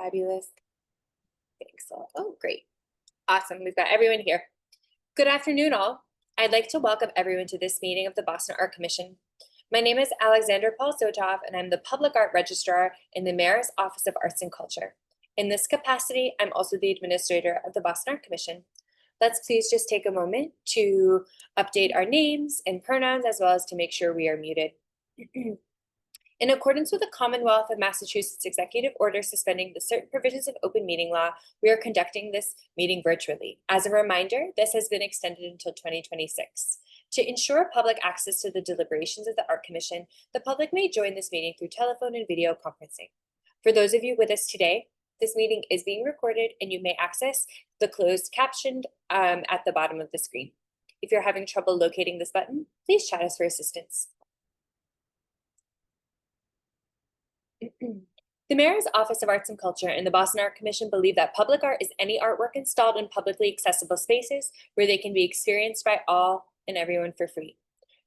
Fabulous. Thanks. Oh, great. Awesome. We've got everyone here. Good afternoon, all. I'd like to welcome everyone to this meeting of the Boston Art Commission. My name is Alexander Paul Zotov, and I'm the Public Art Registrar in the Mayor's Office of Arts and Culture. In this capacity, I'm also the administrator of the Boston Art Commission. Let's please just take a moment to update our names and pronouns, as well as to make sure we are muted. In accordance with the Commonwealth of Massachusetts Executive Order suspending the certain provisions of open meeting law, we are conducting this meeting virtually. As a reminder, this has been extended until 2026. To ensure public access to the deliberations of the Art Commission, the public may join this meeting through telephone and video conferencing. For those of you with us today, this meeting is being recorded and you may access the closed captioned at the bottom of the screen. If you're having trouble locating this button, please chat us for assistance. The Mayor's Office of Arts and Culture and the Boston Art Commission believe that public art is any artwork installed in publicly accessible spaces where they can be experienced by all and everyone for free.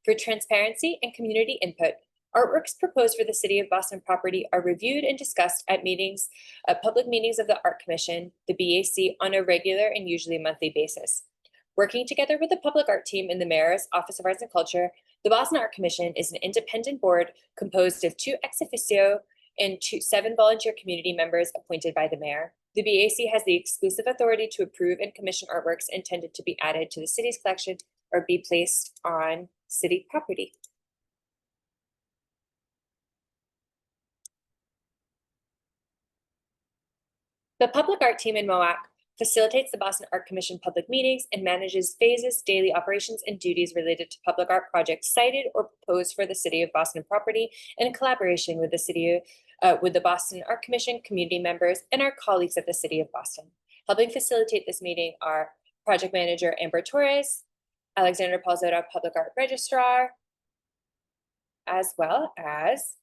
For transparency and community input, artworks proposed for the City of Boston property are reviewed and discussed at meetings, public meetings of the Art Commission, the BAC, on a regular and usually monthly basis. Working together with the public art team in the Mayor's Office of Arts and Culture, the Boston Art Commission is an independent board composed of 2 ex officio and 7 volunteer community members appointed by the mayor. The BAC has the exclusive authority to approve and commission artworks intended to be added to the city's collection or be placed on city property. The public art team in Moakley facilitates the Boston Art Commission public meetings and manages phases, daily operations, and duties related to public art projects cited or proposed for the City of Boston property in collaboration with the Boston Art Commission, community members, and our colleagues at the City of Boston. Helping facilitate this meeting are Project Manager Amber Torres, Alexander Paul Zotov, Public Art Registrar, as well as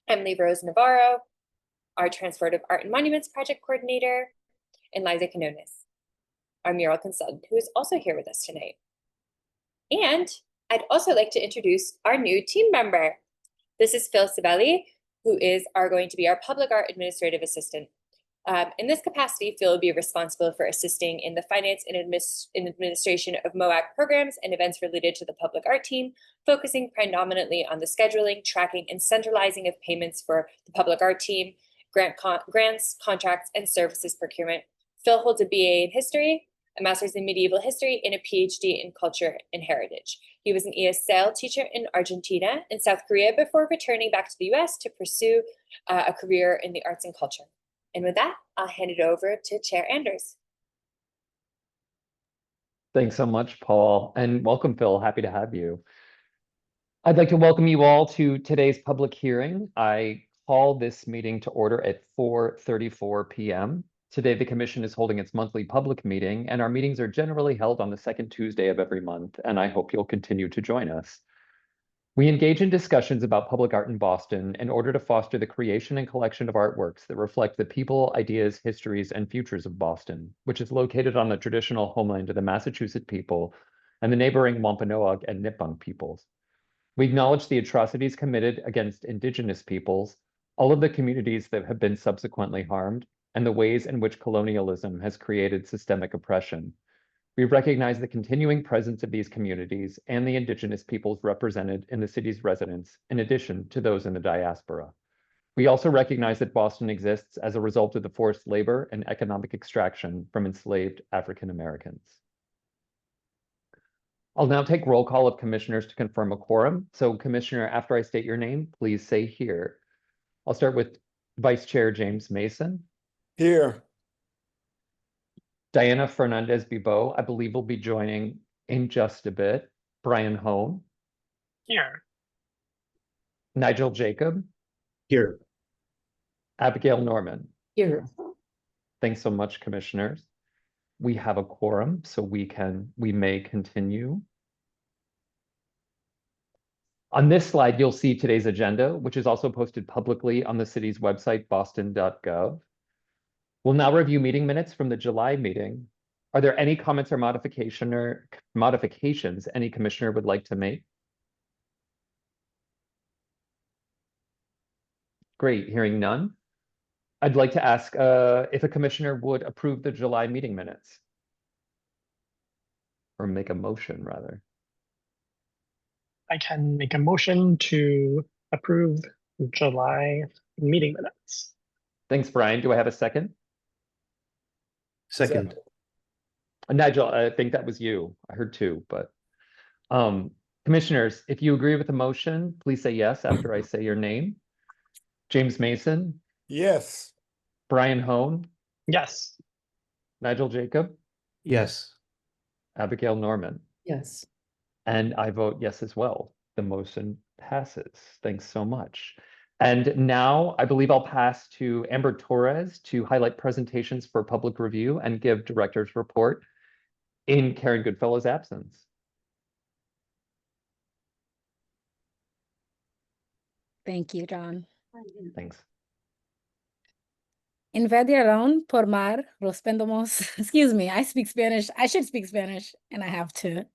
Emily Rose Navarro, our Transportive Art and Monuments Project Coordinator, and Liza Canones, our mural consultant, who is also here with us tonight. And I'd also like to introduce our new team member. This is Phil Sibeli, who is going to be our public art administrative assistant. In this capacity, Phil will be responsible for assisting in the finance and administration of MOAC programs and events related to the public art team, focusing predominantly on the scheduling, tracking, and centralizing of payments for the public art team, grants, contracts, and services procurement. Phil holds a BA in history, a master's in medieval history, and a PhD in culture and heritage. He was an ESL teacher in Argentina and South Korea before returning back to the US to pursue a career in the arts and culture. And with that, I'll hand it over to Chair Anders. Thanks so much, Paul, and welcome, Phil. Happy to have you. I'd like to welcome you all to today's public hearing. I call this meeting to order at 4:34 p.m. Today, the Commission is holding its monthly public meeting, and our meetings are generally held on the second Tuesday of every month, and I hope you'll continue to join us. We engage in discussions about public art in Boston in order to foster the creation and collection of artworks that reflect the people, ideas, histories, and futures of Boston, which is located on the traditional homeland of the Massachusetts people and the neighboring Wampanoag and Nipmuc peoples. We acknowledge the atrocities committed against Indigenous peoples, all of the communities that have been subsequently harmed, and the ways in which colonialism has created systemic oppression. We recognize the continuing presence of these communities and the Indigenous peoples represented in the city's residents, in addition to those in the diaspora. We also recognize that Boston exists as a result of the forced labor and economic extraction from enslaved African Americans. I'll now take roll call of commissioners to confirm a quorum. So, Commissioner, after I state your name, please say here. I'll start with Vice Chair James Mason. Here. Diana Fernandez-Bibo, I believe, will be joining in just a bit. Brian Hone. Here. Nigel Jacob. Here. Abigail Norman. Here. Thanks so much, commissioners. We have a quorum, so we may continue. On this slide, you'll see today's agenda, which is also posted publicly on the city's website, boston.gov. We'll now review meeting minutes from the July meeting. Are there any comments or modifications any commissioner would like to make? Great, hearing none. I'd like to ask if a commissioner would approve the July meeting minutes. Or make a motion, rather. I can make a motion to approve July meeting minutes. Thanks, Brian. Do I have a second? Second. Nigel, I think that was you. I heard two, but commissioners, if you agree with the motion, please say yes after I say your name. James Mason, Yes. Brian Hone, Yes. Nigel Jacob, Yes. Abigail Norman, Yes. and I vote yes as well. The motion passes. Thanks so much. And now I believe I'll pass to Amber Torres to highlight presentations for public review and give director's report in Karen Goodfellow's absence. Thank you, John. Thanks. Invadieron por mar, respondemos. Excuse me, I speak Spanish. I should speak Spanish, and I have to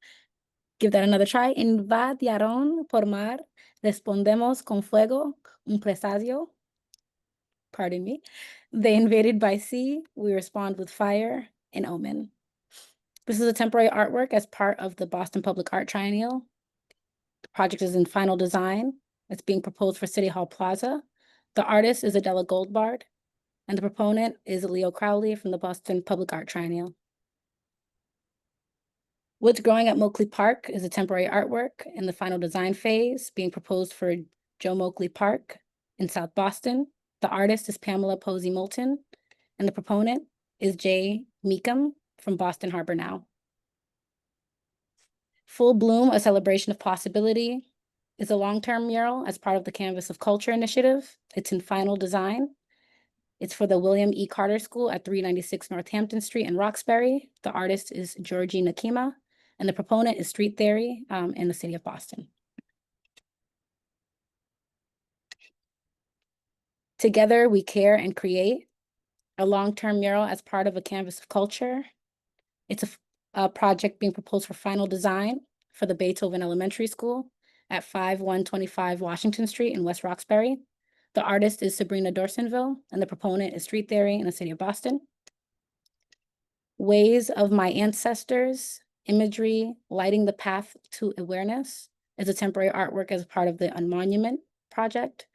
give that another try. Invadieron por mar, respondemos con fuego, un presagio. Pardon me. They invaded by sea, we respond with fire, and Omen. This is a temporary artwork as part of the Boston Public Art Triennial. The project is in final design. It's being proposed for City Hall Plaza. The artist is Adela Goldbard, and the proponent is Leo Crowley from the Boston Public Art Triennial. What's Growing at Moakley Park is a temporary artwork in the final design phase being proposed for Joe Moakley Park in South Boston. The artist is Pamela Posey Moulton, and the proponent is Georgie Nakima from Boston Harbor Now. Full Bloom, A Celebration of Possibility, is a long-term mural as part of the Canvas of Culture initiative. It's in final design. It's for the William E. Carter School at 396 Northampton Street in Roxbury. The artist is Georgie Nakima, and the proponent is Street Theory in the city of Boston. Together, We Care and Create, a long-term mural as part of a Canvas of Culture. It's a project being proposed for final design for the Beethoven Elementary School at 5125 Washington Street in West Roxbury. The artist is Sabrina Dorsainvil, and the proponent is Street Theory in the city of Boston. Ways of My Ancestors, Imagery, Lighting the Path to Awareness, is a temporary artwork as part of the Unmonument project.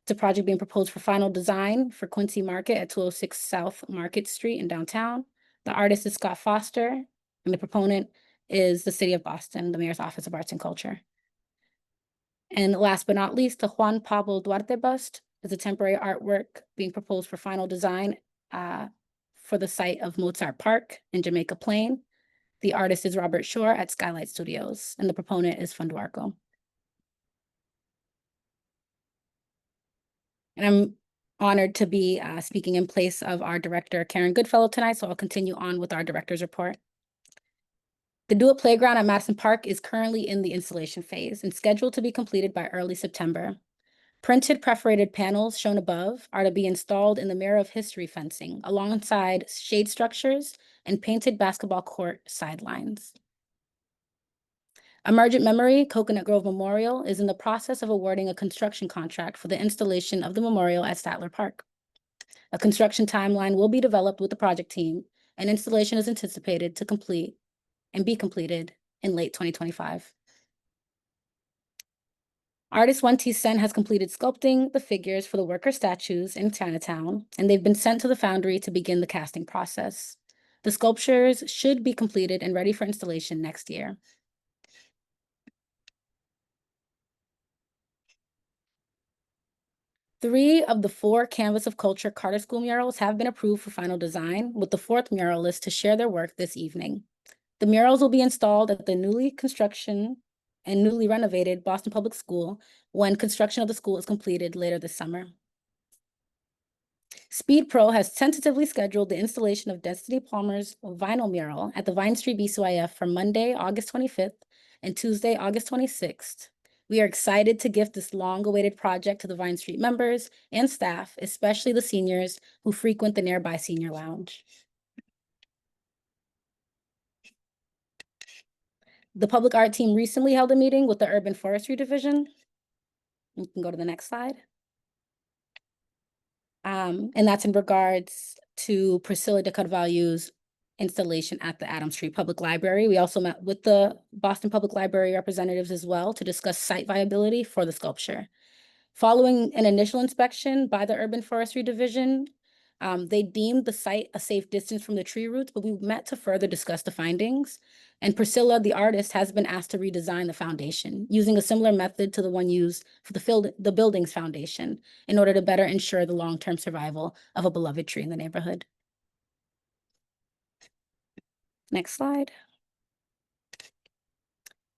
It's a project being proposed for final design for Quincy Market at 206 South Market Street in downtown. The artist is Scott Foster, and the proponent is the city of Boston, the Mayor's Office of Arts and Culture. And last but not least, the Juan Pablo Duarte Bust is a temporary artwork being proposed for final design for the site of Mozart Park in Jamaica Plain. The artist is Robert Shure at Skylight Studios, and the proponent is Funduarco. And I'm honored to be speaking in place of our director, Karen Goodfellow, tonight, so I'll continue on with our director's report. The Do It Playground at Madison Park is currently in the installation phase and scheduled to be completed by early September. Printed perforated panels shown above are to be installed in the Mirror of History fencing alongside shade structures and painted basketball court sidelines. Emergent Memory Coconut Grove Memorial is in the process of awarding a construction contract for the installation of the memorial at Statler Park. A construction timeline will be developed with the project team, and installation is anticipated to be completed in late 2025. Artist 1T Sen has completed sculpting the figures for the worker statues in Chinatown, and they've been sent to the foundry to begin the casting process. The sculptures should be completed and ready for installation next year. Three of the 4 Canvas of Culture Carter School murals have been approved for final design, with the 4th muralist to share their work this evening. The murals will be installed at the newly renovated Boston Public School when construction of the school is completed later this summer. Speed Pro has tentatively scheduled the installation of Destiny Palmer's vinyl mural at the Vine Street BCYF for Monday, August 25th and Tuesday, August 26th. We are excited to gift this long-awaited project to the Vine Street members and staff, especially the seniors who frequent the nearby senior lounge. The public art team recently held a meeting with the Urban Forestry Division. You can go to the next slide. And that's in regards to Priscilla de Carvalho's installation at the Adams Street Public Library. We also met with the Boston Public Library representatives as well to discuss site viability for the sculpture. Following an initial inspection by the Urban Forestry Division, they deemed the site a safe distance from the tree roots, but we met to further discuss the findings. And Priscilla, the artist, has been asked to redesign the foundation using a similar method to the one used for the building's foundation in order to better ensure the long-term survival of a beloved tree in the neighborhood. Next slide.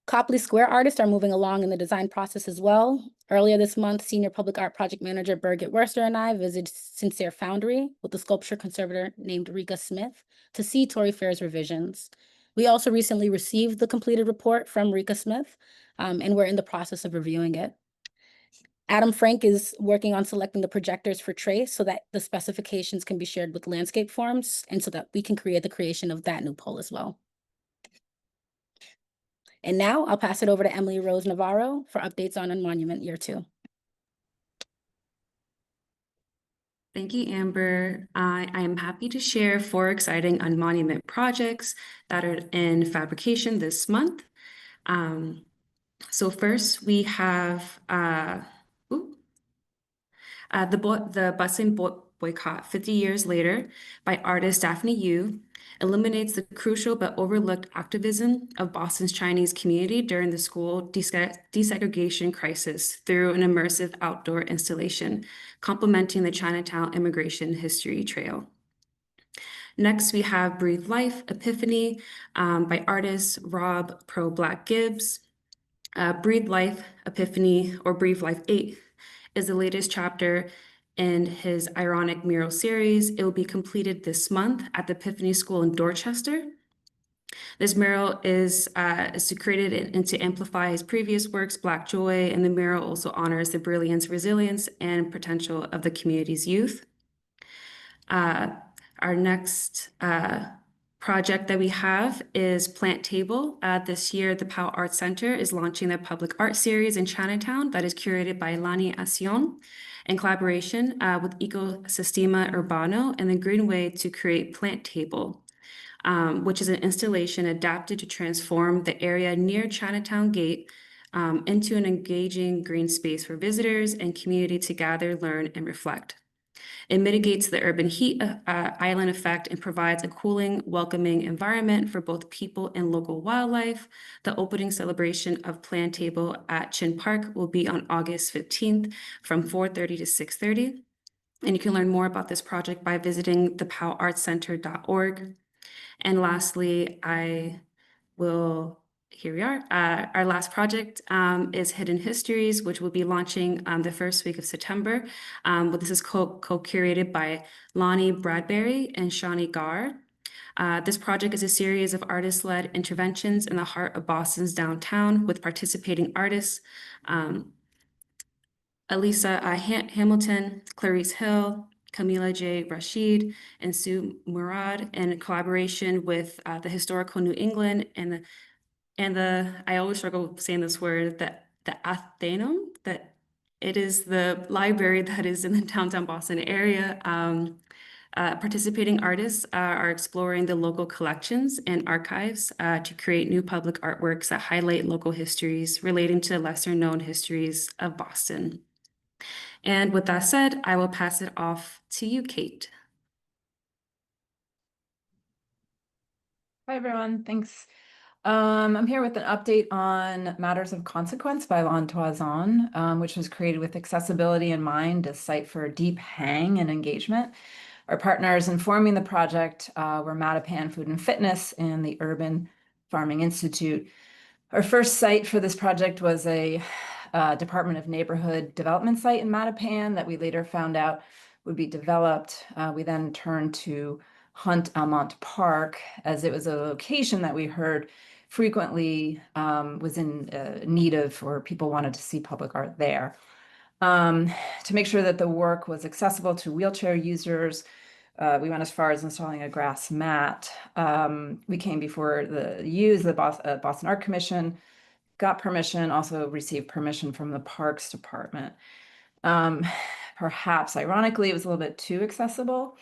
Copley Square artists are moving along in the design process as well. Earlier this month, Senior Public Art Project Manager Birgit Worster and I visited Sincere Foundry with the sculpture conservator named Rika Smith to see Tory Fair's revisions. We also recently received the completed report from Rika Smith, and we're in the process of reviewing it. Adam Frank is working on selecting the projectors for trace so that the specifications can be shared with landscape forms and so that we can create the creation of that new pole as well. And now I'll pass it over to Emily Rose Navarro for updates on Monument Year 2. Thank you, Amber. I am happy to share 4 exciting Monument projects that are in fabrication this month. So first we have the busing boycott 50 years later by artist Daphne Yu eliminates the crucial but overlooked activism of Boston's Chinese community during the school desegregation crisis through an immersive outdoor installation, complementing the Chinatown Immigration History Trail. Next, we have Breathe Life, Epiphany by artist Rob Pro Black Gibbs. Breathe Life, Epiphany, or Breathe Life 8 is the latest chapter in his ironic mural series. It will be completed this month at the Epiphany School in Dorchester. This mural is created and to amplify his previous works, Black Joy, and the mural also honors the brilliance, resilience, and potential of the community's youth. Our next project that we have is Plant Table. This year, the Powell Arts Center is launching their public art series in Chinatown that is curated by Lani Asion in collaboration with Ecosistema Urbano and the Greenway to create Plant Table, which is an installation adapted to transform the area near Chinatown Gate into an engaging green space for visitors and community to gather, learn, and reflect. It mitigates the urban heat island effect and provides a cooling, welcoming environment for both people and local wildlife. The opening celebration of Plant Table at Chin Park will be on August 15th from 4:30 to 6:30. And you can learn more about this project by visiting thepowellartscenter.org. And lastly, here we are. Our last project is Hidden Histories, which will be launching the first week of September. But this is co-curated by Lonnie Bradbury and Shawnee Gar. This project is a series of artist-led interventions in the heart of Boston's downtown with participating artists, Elisa Hamilton, Clarice Hill, Camila J. Rashid, and Sue Murad, in collaboration with the Historical New England and the I always struggle saying this word, the Athenaeum, that it is the library that is in the downtown Boston area. Participating artists are exploring the local collections and archives to create new public artworks that highlight local histories relating to lesser known histories of Boston. And with that said, I will pass it off to you, Kate. Hi, everyone. Thanks. I'm here with an update on Matters of Consequence by Lan Toison, which was created with accessibility in mind, a site for deep hang and engagement. Our partners informing the project were Mattapan Food and Fitness and the Urban Farming Institute. Our first site for this project was a Department of Neighborhood Development site in Mattapan that we later found out would be developed. We then turned to Hunt Almont Park, as it was a location that we heard frequently was in need of, or people wanted to see public art there. To make sure that the work was accessible to wheelchair users, we went as far as installing a grass mat. We came before the Boston Art Commission, got permission, also received permission from the Parks Department. perhaps ironically, it was a little bit too accessible.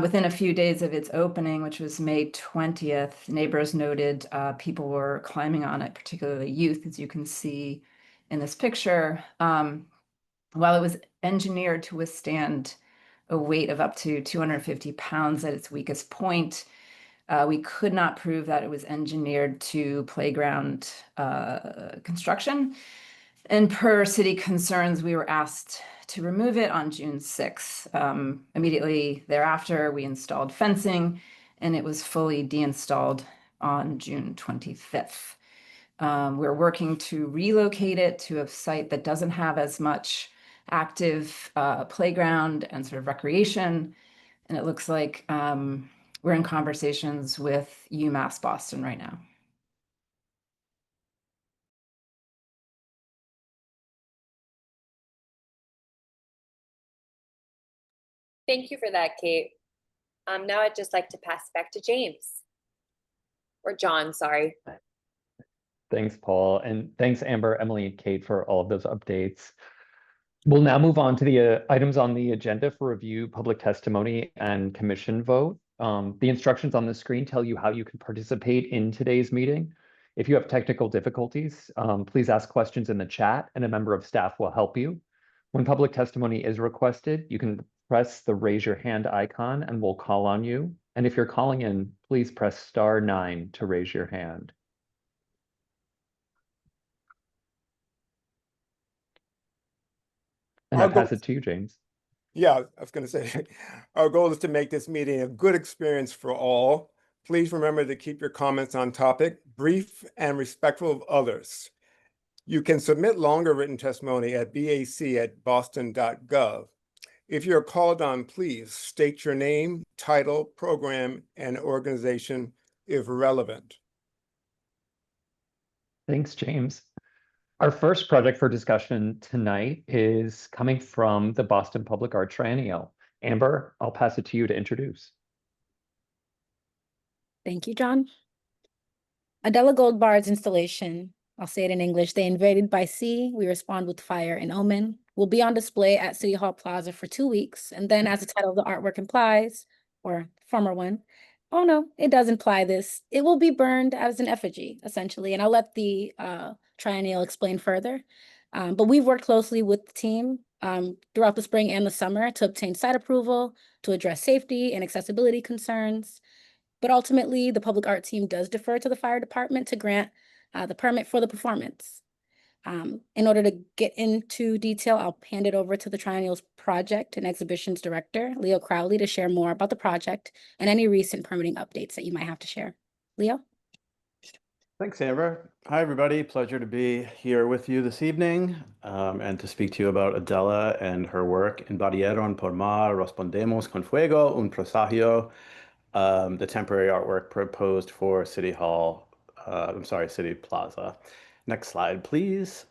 Within a few days of its opening, which was May 20th, neighbors noted people were climbing on it, particularly youth, as you can see in this picture. While it was engineered to withstand a weight of up to 250 pounds at its weakest point, we could not prove that it was engineered to playground construction. And per city concerns, we were asked to remove it on June 6th. Immediately thereafter, we installed fencing, and it was fully deinstalled on June 25th. We're working to relocate it to a site that doesn't have as much active playground and sort of recreation. And it looks like we're in conversations with UMass Boston right now. Thank you for that, Kate. Now I'd just like to pass back to James. Or John, sorry. Thanks, Paul, and thanks, Amber, Emily, and Kate for all of those updates. We'll now move on to the items on the agenda for review, public testimony, and commission vote. The instructions on the screen tell you how you can participate in today's meeting. If you have technical difficulties, please ask questions in the chat and a member of staff will help you. When public testimony is requested, you can press the raise your hand icon and we'll call on you. And if you're calling in, please press *9 to raise your hand. And I pass it to you, James. Yeah, I was going to say, our goal is to make this meeting a good experience for all. Please remember to keep your comments on topic, brief, and respectful of others. You can submit longer written testimony at bac@boston.gov. If you're called on, please state your name, title, program, and organization if relevant. Thanks, James. Our first project for discussion tonight is coming from the Boston Public Art Triennial. Amber, I'll pass it to you to introduce. Thank you, John. Adela Goldbard's installation, I'll say it in English, They Invaded by Sea, We Respond with Fire in Omen, will be on display at City Hall Plaza for 2 weeks. And then as the title of the artwork implies, or former one, oh no, it does imply this, it will be burned as an effigy, essentially. And I'll let the triennial explain further. But we've worked closely with the team throughout the spring and the summer to obtain site approval, to address safety and accessibility concerns. But ultimately, the public art team does defer to the fire department to grant the permit for the performance. In order to get into detail, I'll hand it over to the Triennial's project and exhibitions director, Leo Crowley, to share more about the project and any recent permitting updates that you might have to share. Leo? Thanks, Amber. Hi, everybody. Pleasure to be here with you this evening and to speak to you about Adela and her work Invadieron por mar, respondemos con fuego, un presagio, the temporary artwork proposed for City Hall, City Plaza. Next slide, please.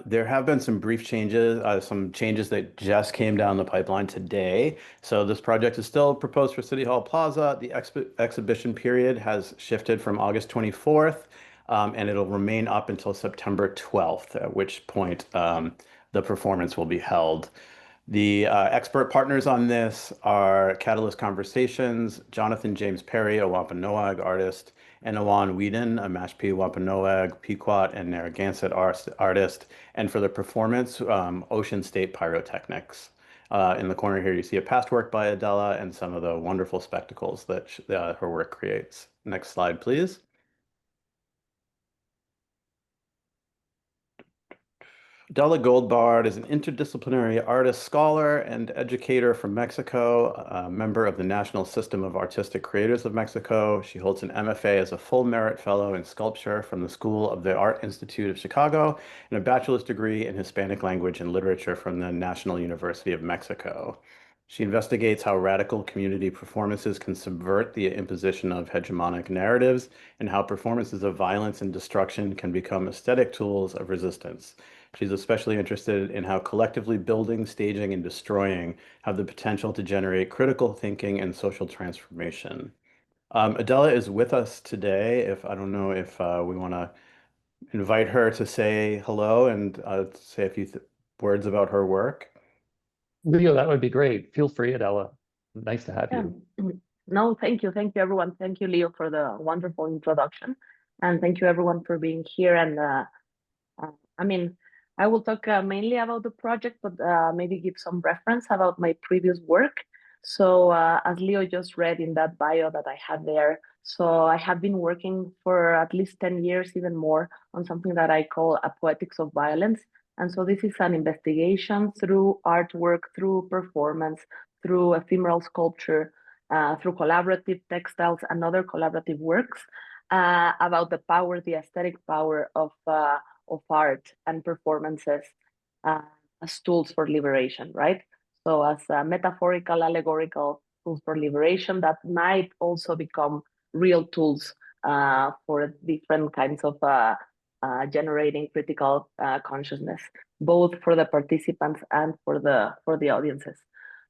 There have been some brief changes, some changes that just came down the pipeline today. So this project is still proposed for City Hall Plaza. The exhibition period has shifted from August 24th, and it'll remain up until September 12th, at which point the performance will be held. The expert partners on this are Catalyst Conversations, Jonathan James Perry, a Wampanoag artist, and Awan Whedon, a Mashpee, Wampanoag, Pequot, and Narragansett artist. And for the performance, Ocean State Pyrotechnics. In the corner here, you see a past work by Adela and some of the wonderful spectacles that her work creates. Next slide, please. Adela Goldbard is an interdisciplinary artist, scholar, and educator from Mexico, a member of the National System of Artistic Creators of Mexico. She holds an MFA as a full merit fellow in sculpture from the School of the Art Institute of Chicago and a bachelor's degree in Hispanic language and literature from the National University of Mexico. She investigates how radical community performances can subvert the imposition of hegemonic narratives and how performances of violence and destruction can become aesthetic tools of resistance. She's especially interested in how collectively building, staging, and destroying have the potential to generate critical thinking and social transformation. Adela is with us today. I don't know if we want to invite her to say hello and say a few words about her work. Leo, that would be great. Feel free, Adela. Nice to have Yeah. you. No, thank you. Thank you, everyone. Thank you, Leo, for the wonderful introduction. And thank you, everyone, for being here. And I mean, I will talk mainly about the project, but maybe give some reference about my previous work. So as Leo just read in that bio that I had there, so I have been working for at least 10 years, even more, on something that I call a poetics of violence. And so this is an investigation through artwork, through performance, through ephemeral sculpture, through collaborative textiles and other collaborative works about the power, the aesthetic power of art and performances as tools for liberation, right? So as metaphorical, allegorical tools for liberation that might also become real tools for different kinds of generating critical consciousness, both for the participants and for the audiences.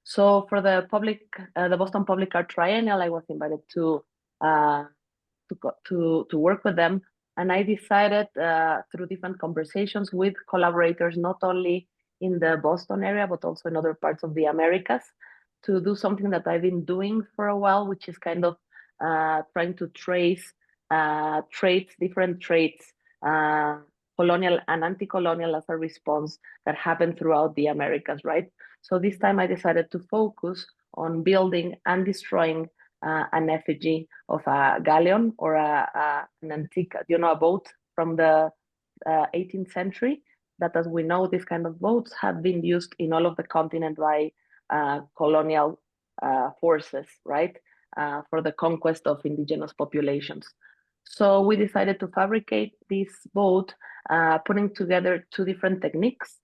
So for the Boston Public Art Triennial, I was invited to work with them, and I decided through different conversations with collaborators, not only in the Boston area but also in other parts of the Americas, to do something that I've been doing for a while, which is kind of trying to trace different traits, colonial and anti-colonial, as a response that happened throughout the Americas, right? So this time I decided to focus on building and destroying an effigy of a galleon or an antique, a boat from the 18th century, that, as we know, these kind of boats have been used in all of the continent by colonial forces, right? For the conquest of indigenous populations. So we decided to fabricate this boat, putting together two different techniques.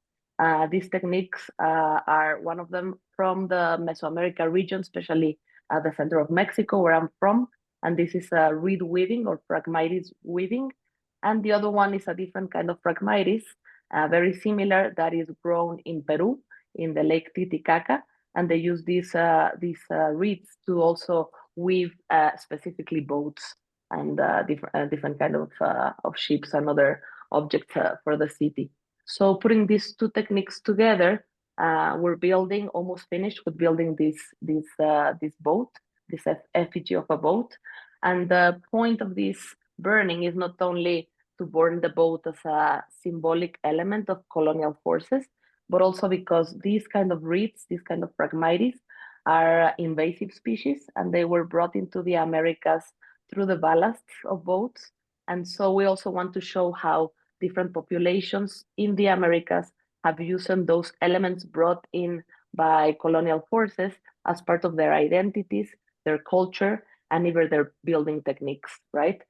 These techniques are, one of them from the Mesoamerica region, especially at the center of Mexico, where I'm from. And this is reed weaving or phragmites weaving. And the other one is a different kind of phragmites, very similar, that is grown in Peru, in the Lake Titicaca. And they use these reeds to also weave specifically boats and different kind of ships and other objects for the city. So putting these two techniques together, we're building, almost finished with building this boat, this effigy of a boat. And the point of this burning is not only to burn the boat as a symbolic element of colonial forces, but also because these kind of reeds, these kind of phragmites, are invasive species, and they were brought into the Americas through the ballasts of boats. And so we also want to show how different populations in the Americas have used those elements brought in by colonial forces as part of their identities, their culture, and even their building techniques, right?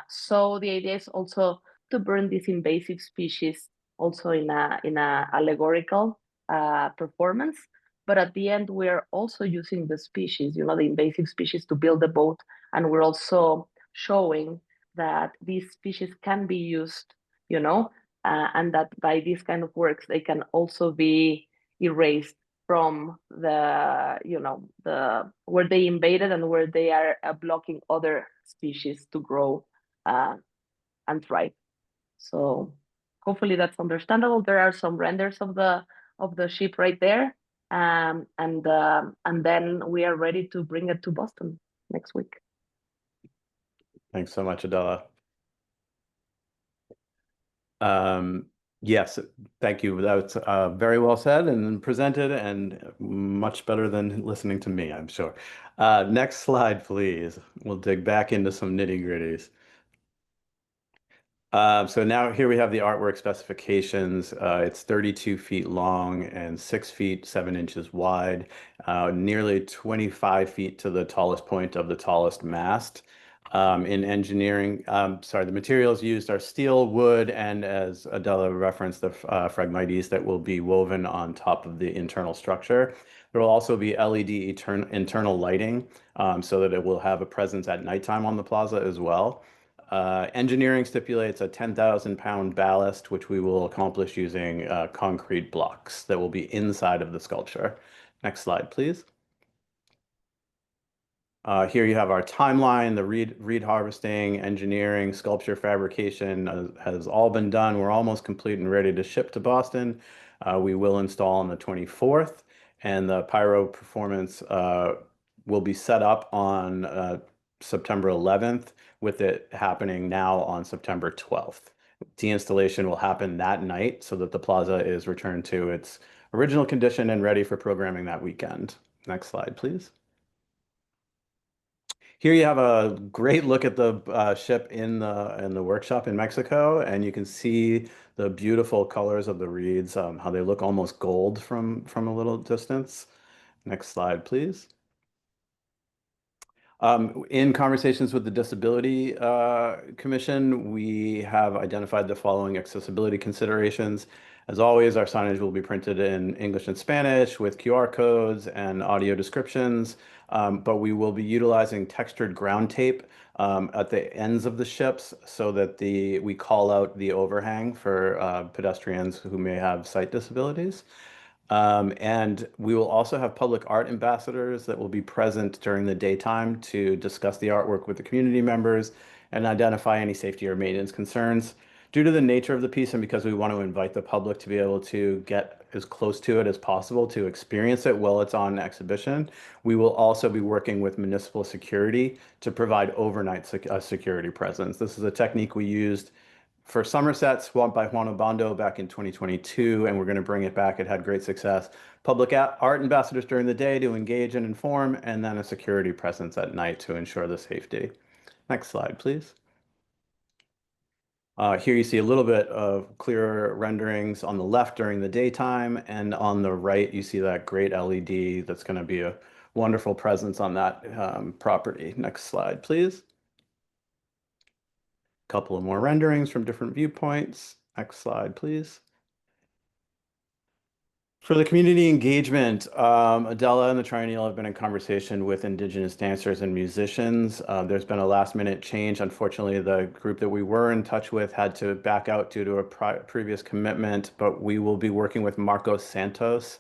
So the idea is also to burn these invasive species also in a allegorical performance. But at the end, we're also using the species, the invasive species, to build the boat. And we're also showing that these species can be used, and that by these kind of works, they can also be erased from the where they invaded and where they are blocking other species to grow and thrive. So hopefully that's understandable. There are some renders of the ship right there, and then we are ready to bring it to Boston next week. Thanks so much, Adela. Yes, thank you. That's very well said and presented, and much better than listening to me, I'm sure. Next slide, please. We'll dig back into some nitty-gritties. So now here we have the artwork specifications. It's 32 feet long and 6 feet 7 inches wide, nearly 25 feet to the tallest point of the tallest mast. In engineering, the materials used are steel, wood, and, as Adela referenced, the phragmites that will be woven on top of the internal structure. There will also be LED internal lighting, so that it will have a presence at nighttime on the plaza as well. Engineering stipulates a 10,000-pound ballast, which we will accomplish using concrete blocks that will be inside of the sculpture. Next slide, please. Here you have our timeline, the reed harvesting, engineering, sculpture, fabrication has all been done. We're almost complete and ready to ship to Boston. We will install on the 24th, and the pyro performance will be set up on September 11th, with it happening now on September 12th. De-installation will happen that night so that the plaza is returned to its original condition and ready for programming that weekend. Next slide, please. Here you have a great look at the ship in the workshop in Mexico, and you can see the beautiful colors of the reeds, how they look almost gold from a little distance. Next slide, please. In conversations with the Disability Commission, we have identified the following accessibility considerations. As always, our signage will be printed in English and Spanish with QR codes and audio descriptions, but we will be utilizing textured ground tape at the ends of the ships so that we call out the overhang for pedestrians who may have sight disabilities. And we will also have public art ambassadors that will be present during the daytime to discuss the artwork with the community members and identify any safety or maintenance concerns. Due to the nature of the piece and because we want to invite the public to be able to get as close to it as possible to experience it while it's on exhibition, we will also be working with municipal security to provide overnight security presence. This is a technique we used for Somerset by Juan Obando back in 2022, and we're going to bring it back. It had great success. Public art ambassadors during the day to engage and inform, and then a security presence at night to ensure the safety. Next slide, please. Here you see a little bit of clearer renderings on the left during the daytime, and on the right you see that great LED that's going to be a wonderful presence on that property. Next slide, please. Couple of more renderings from different viewpoints. Next slide, please. For the community engagement, Adela and the Triennial have been in conversation with Indigenous dancers and musicians. There's been a last-minute change. Unfortunately, the group that we were in touch with had to back out due to a previous commitment, but we will be working with Marcos Santos,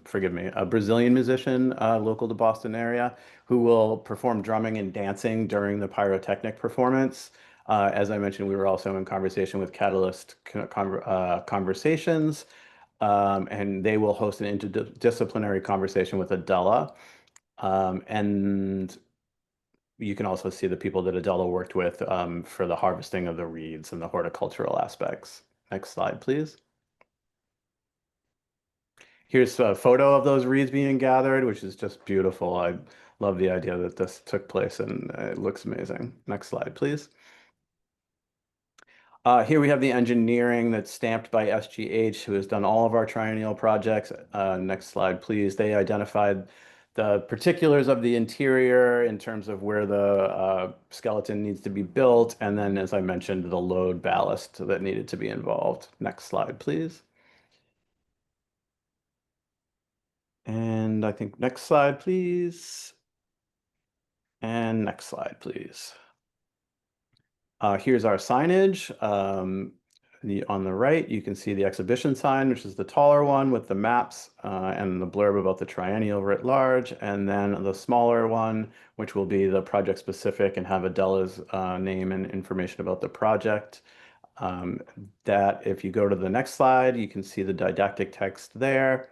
forgive me, a Brazilian musician local to Boston area, who will perform drumming and dancing during the pyrotechnic performance. As I mentioned, we were also in conversation with Catalyst Conversations, and they will host an interdisciplinary conversation with Adela. And you can also see the people that Adela worked with for the harvesting of the reeds and the horticultural aspects. Next slide, please. Here's a photo of those reeds being gathered, which is just beautiful. I love the idea that this took place, and it looks amazing. Next slide, please. Here we have the engineering that's stamped by SGH, who has done all of our triennial projects. Next slide, please. They identified the particulars of the interior in terms of where the skeleton needs to be built, and then, as I mentioned, the load ballast that needed to be involved. Next slide, please. And I think next slide, please. And next slide, please. Here's our signage. On the right, you can see the exhibition sign, which is the taller one with the maps and the blurb about the triennial writ large, and then the smaller one, which will be the project specific and have Adela's name and information about the project. That if you go to the next slide, you can see the didactic text there.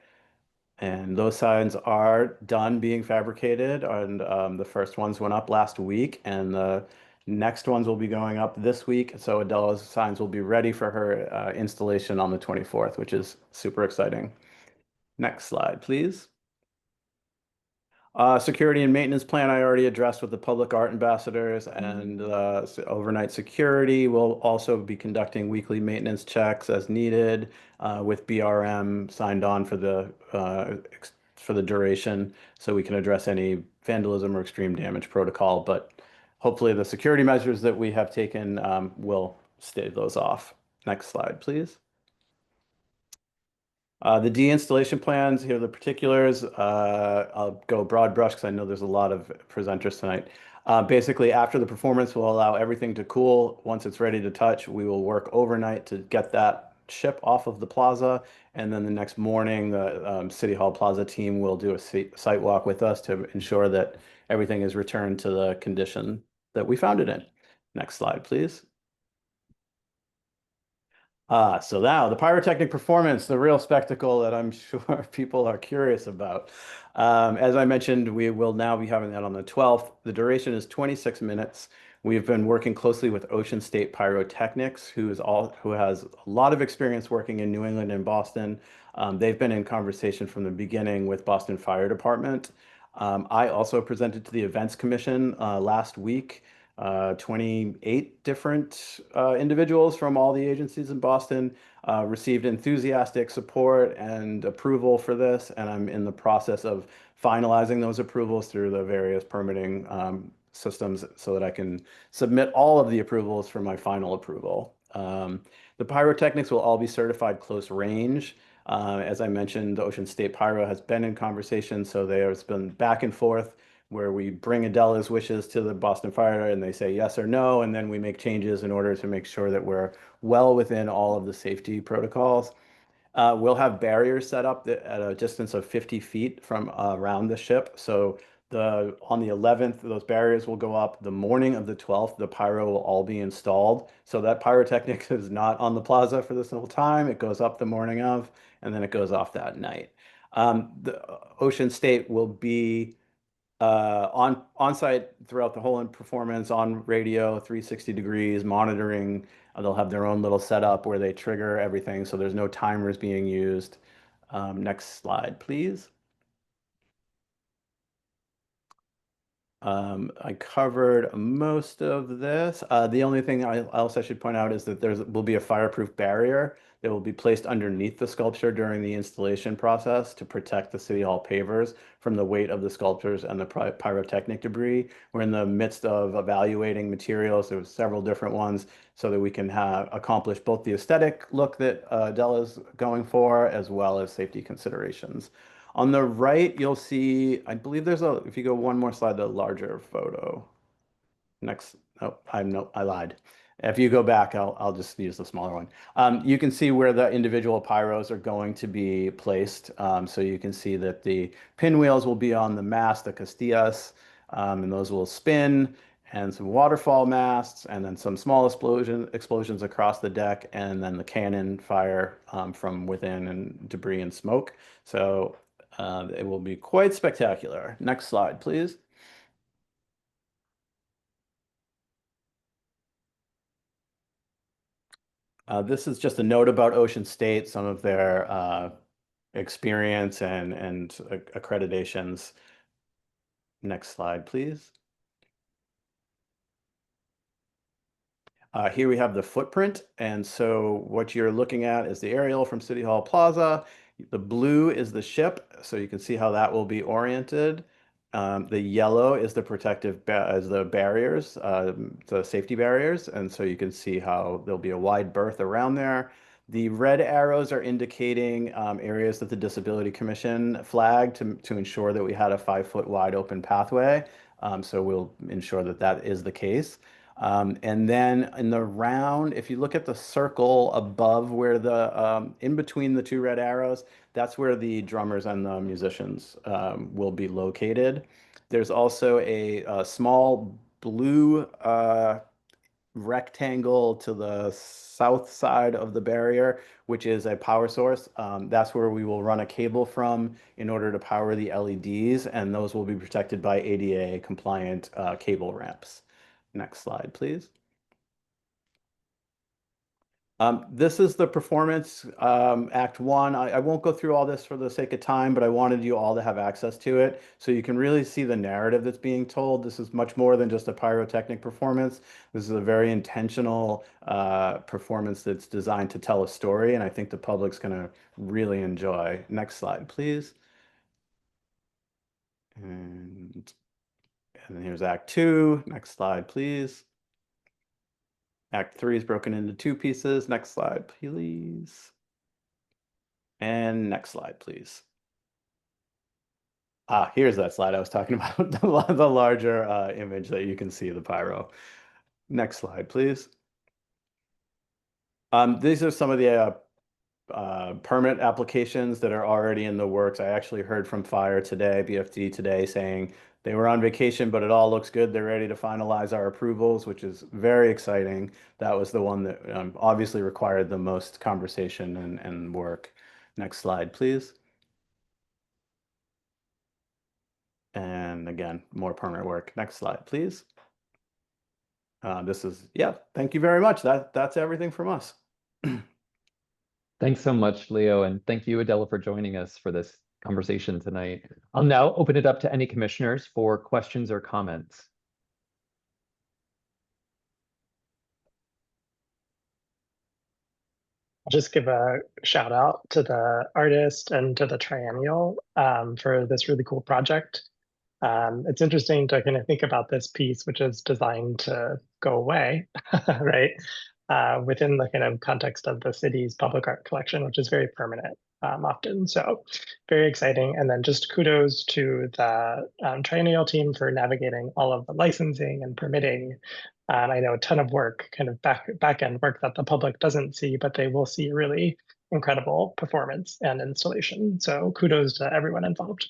And those signs are done being fabricated, and the first ones went up last week, and the next ones will be going up this week. So Adela's signs will be ready for her installation on the 24th, which is super exciting. Next slide, please. Security and maintenance plan I already addressed with the public art ambassadors, and overnight security. We'll also be conducting weekly maintenance checks as needed with BRM signed on for the duration, so we can address any vandalism or extreme damage protocol. But hopefully the security measures that we have taken will stave those off. Next slide, please. The de-installation plans, here are the particulars. I'll go broad brush because I know there's a lot of presenters tonight. Basically, after the performance, we'll allow everything to cool. Once it's ready to touch, we will work overnight to get that ship off of the plaza. And then the next morning, the City Hall Plaza team will do a site walk with us to ensure that everything is returned to the condition that we found it in. Next slide, please. So now the pyrotechnic performance, the real spectacle that I'm sure people are curious about. As I mentioned, we will now be having that on the 12th. The duration is 26 minutes. We've been working closely with Ocean State Pyrotechnics, who has a lot of experience working in New England and Boston. They've been in conversation from the beginning with Boston Fire Department. I also presented to the Events Commission last week. 28 different individuals from all the agencies in Boston received enthusiastic support and approval for this, and I'm in the process of finalizing those approvals through the various permitting systems so that I can submit all of the approvals for my final approval. The pyrotechnics will all be certified close range. As I mentioned, the Ocean State Pyro has been in conversation, so there's been back and forth where we bring Adela's wishes to the Boston Fire and they say yes or no, and then we make changes in order to make sure that we're well within all of the safety protocols. We'll have barriers set up at a distance of 50 feet from around the ship. So on the 11th, those barriers will go up. The morning of the 12th, the pyro will all be installed. So that pyrotechnics is not on the plaza for this whole time. It goes up the morning of, and then it goes off that night. The Ocean State will be on site throughout the whole performance, on radio, 360 degrees monitoring. They'll have their own little setup where they trigger everything, so there's no timers being used. Next slide, please. I covered most of this. The only thing else I should point out is that there will be a fireproof barrier that will be placed underneath the sculpture during the installation process to protect the City Hall pavers from the weight of the sculptures and the pyrotechnic debris. We're in the midst of evaluating materials. There were several different ones so that we can accomplish both the aesthetic look that Adela's going for, as well as safety considerations. On the right, you'll see, I believe if you go one more slide, the larger photo. Next, oh, I lied. If you go back, I'll just use the smaller one. You can see where the individual pyros are going to be placed. So you can see that the pinwheels will be on the mast, the castillas, and those will spin, and some waterfall masts, and then some small explosions across the deck, and then the cannon fire from within and debris and smoke. So it will be quite spectacular. Next slide, please. This is just a note about Ocean State, some of their experience and accreditations. Next slide, please. Here we have the footprint. And so what you're looking at is the aerial from City Hall Plaza. The blue is the ship, so you can see how that will be oriented. The yellow is the protective barriers, the safety barriers, and so you can see how there'll be a wide berth around there. The red arrows are indicating areas that the Disability Commission flagged to ensure that we had a 5-foot wide open pathway. So we'll ensure that that is the case. And then in the round, if you look at the circle above where in between the two red arrows, that's where the drummers and the musicians will be located. There's also a small blue rectangle to the south side of the barrier, which is a power source. That's where we will run a cable from in order to power the LEDs, and those will be protected by ADA compliant cable ramps. Next slide, please. This is the performance, Act 1. I won't go through all this for the sake of time, but I wanted you all to have access to it so you can really see the narrative that's being told. This is much more than just a pyrotechnic performance. This is a very intentional performance that's designed to tell a story, and I think the public's going to really enjoy. Next slide, please. And here's Act 2. Next slide, please. Act 3 is broken into 2 pieces. Next slide, please. And next slide, please. Here's that slide I was talking about, the larger image that you can see the pyro. Next slide, please. These are some of the permit applications that are already in the works. I actually heard from Fire today, BFD today, saying they were on vacation, but it all looks good. They're ready to finalize our approvals, which is very exciting. That was the one that obviously required the most conversation and work. Next slide, please. And again, more permanent work. Next slide, please. Thank you very much. That's everything from us. Thanks so much, Leo, and thank you, Adela, for joining us for this conversation tonight. I'll now open it up to any commissioners for questions or comments. I'll just give a shout out to the artist and to the triennial for this really cool project. It's interesting to kind of think about this piece, which is designed to go away, right? Within the kind of context of the city's public art collection, which is very permanent often. So very exciting. And then just kudos to the triennial team for navigating all of the licensing and permitting. I know a ton of work, kind of back end work that the public doesn't see, but they will see really incredible performance and installation. So kudos to everyone involved.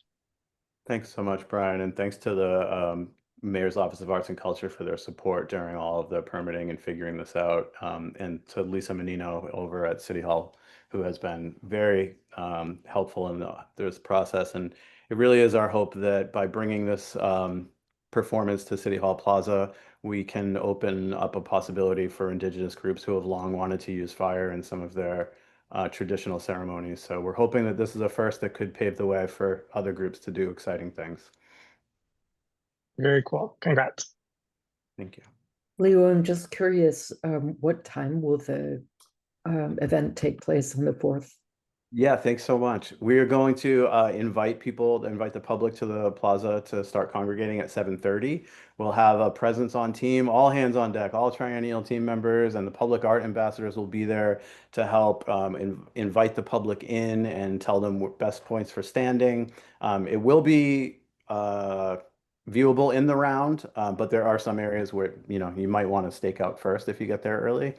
Thanks so much, Brian, and thanks to the Mayor's Office of Arts and Culture for their support during all of the permitting and figuring this out, and to Lisa Menino over at City Hall, who has been very helpful in this process. And it really is our hope that by bringing this performance to City Hall Plaza, we can open up a possibility for Indigenous groups who have long wanted to use fire in some of their traditional ceremonies. So we're hoping that this is a first that could pave the way for other groups to do exciting things. Very cool. Congrats. Thank you. Leo, I'm just curious, what time will the event take place on the 4th? Yeah, thanks so much. We are going to invite the public to the plaza to start congregating at 7:30. We'll have a presence on team, all hands on deck, all triennial team members and the public art ambassadors will be there to help invite the public in and tell them what best points for standing. It will be viewable in the round, but there are some areas where you might want to stake out first if you get there early.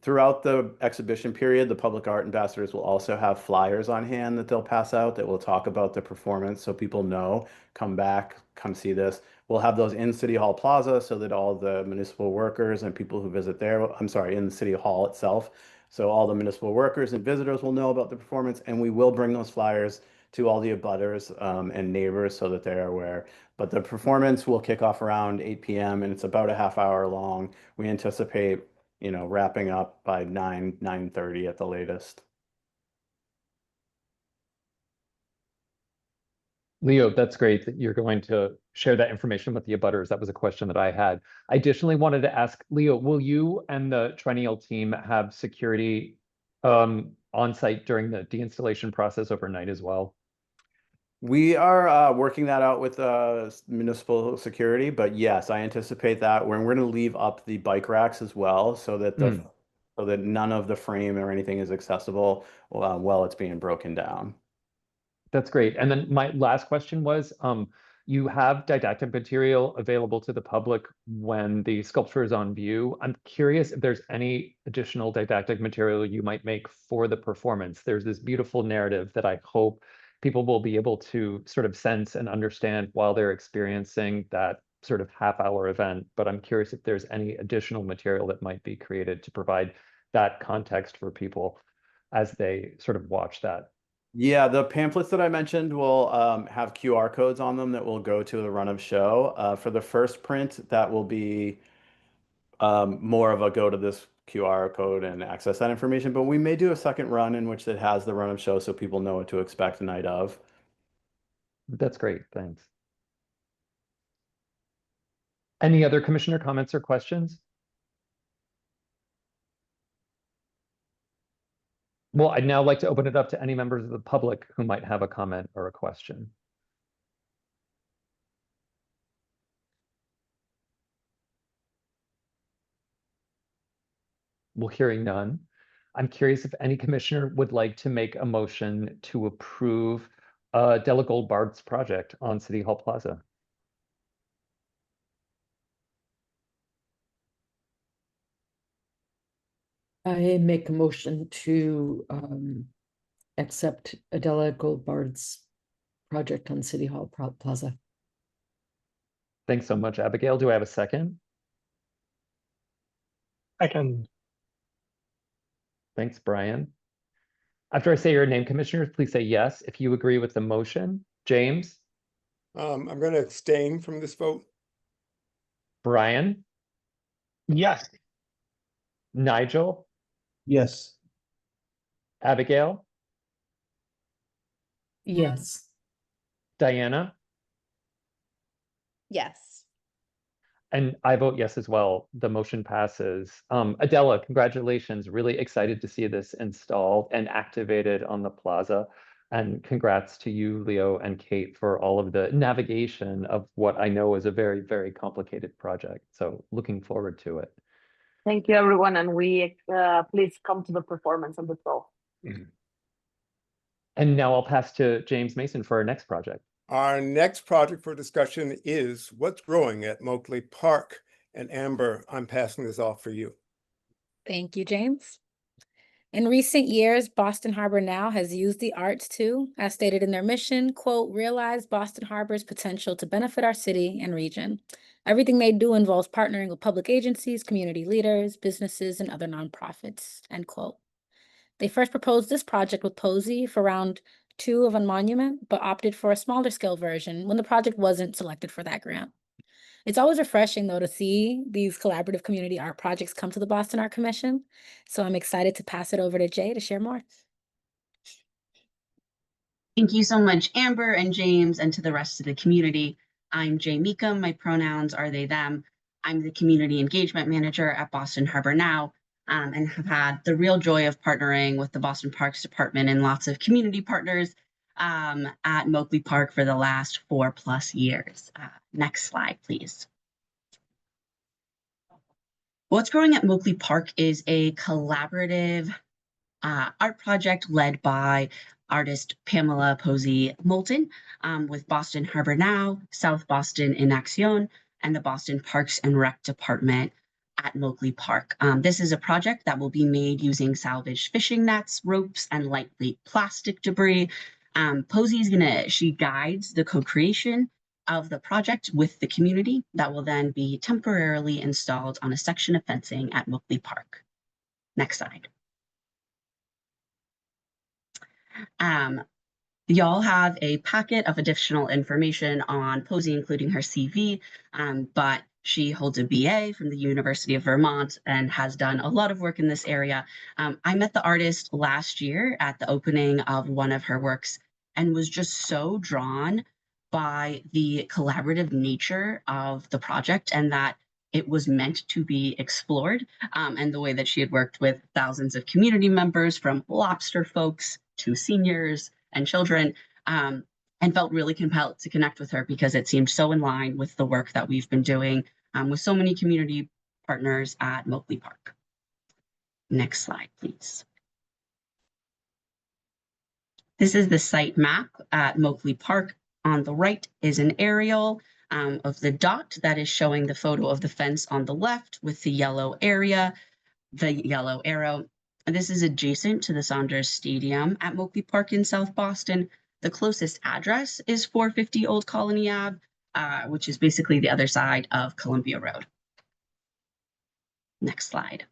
Throughout the exhibition period, the public art ambassadors will also have flyers on hand that they'll pass out that will talk about the performance so people know, come back, come see this. We'll have those in City Hall Plaza so that all the municipal workers and people who visit there, in the City Hall itself. So all the municipal workers and visitors will know about the performance, and we will bring those flyers to all the abutters and neighbors so that they're aware. But the performance will kick off around 8 p.m. and it's about a half hour long. We anticipate wrapping up by 9:30 at the latest. Leo, that's great that you're going to share that information with the abutters. That was a question that I had. I additionally wanted to ask, Leo, will you and the triennial team have security on site during the deinstallation process overnight as well? We are working that out with municipal security, but yes, I anticipate that we're going to leave up the bike racks as well, so that so that none of the frame or anything is accessible while it's being broken down. That's great. And then my last question was, you have didactic material available to the public when the sculpture is on view. I'm curious if there's any additional didactic material you might make for the performance. There's this beautiful narrative that I hope people will be able to sort of sense and understand while they're experiencing that sort of half-hour event. But I'm curious if there's any additional material that might be created to provide that context for people as they sort of watch that. Yeah, the pamphlets that I mentioned will have QR codes on them that will go to the run of show. For the first print, that will be more of a go to this QR code and access that information. But we may do a second run in which it has the run of show so people know what to expect the night of. That's great. Thanks. Any other commissioner comments or questions? Well, I'd now like to open it up to any members of the public who might have a comment or a question. Well, hearing none, I'm curious if any commissioner would like to make a motion to approve Adela Goldbard's project on City Hall Plaza. I make a motion to accept Adela Goldbard's project on City Hall Plaza. Thanks so much, Abigail. Do I have a second? I can. Thanks, Brian. After I say your name, commissioners, please say yes if you agree with the motion. James, I'm going to abstain from this vote. Brian, Yes. Nigel, Yes. Abigail, Yes. Diana, Yes. and I vote yes as well. The motion passes. Adela, congratulations. Really excited to see this installed and activated on the plaza. And congrats to you, Leo and Kate, for all of the navigation of what I know is a very, very complicated project. So looking forward to it. Thank you, everyone, and we please come to the performance on the 12th. And now I'll pass to James Mason for our next project. Our next project for discussion is what's growing at Moakley Park. And Amber, I'm passing this off for you. Thank you, James. In recent years, Boston Harbor Now has used the arts to, as stated in their mission, quote, realize Boston Harbor's potential to benefit our city and region. Everything they do involves partnering with public agencies, community leaders, businesses, and other nonprofits, end quote. They first proposed this project with Posey for round 2 of a monument, but opted for a smaller scale version when the project wasn't selected for that grant. It's always refreshing, though, to see these collaborative community art projects come to the Boston Art Commission. So I'm excited to pass it over to Jay to share more. Thank you so much, Amber and James, and to the rest of the community. I'm Jay Meekum. My pronouns are they, them. I'm the Community Engagement Manager at Boston Harbor Now, and have had the real joy of partnering with the Boston Parks Department and lots of community partners at Moakley Park for the last 4+ years. Next slide, please. What's Growing at Moakley Park is a collaborative art project led by artist Pamela Posey Moulton with Boston Harbor Now, South Boston in Action, and the Boston Parks and Rec Department at Moakley Park. This is a project that will be made using salvaged fishing nets, ropes, and lightweight plastic debris. Posey she guides the co-creation of the project with the community that will then be temporarily installed on a section of fencing at Moakley Park. Next slide. Y'all have a packet of additional information on Posey, including her CV, but she holds a BA from the University of Vermont and has done a lot of work in this area. I met the artist last year at the opening of one of her works and was just so drawn by the collaborative nature of the project and that it was meant to be explored, and the way that she had worked with thousands of community members, from lobster folks to seniors and children, and felt really compelled to connect with her because it seemed so in line with the work that we've been doing with so many community partners at Moakley Park. Next slide, please. This is the site map at Moakley Park. On the right is an aerial of the dot that is showing the photo of the fence on the left with the yellow area, the yellow arrow. And this is adjacent to the Saunders Stadium at Moakley Park in South Boston. The closest address is 450 Old Colony Ave, which is basically the other side of Columbia Road. Next slide.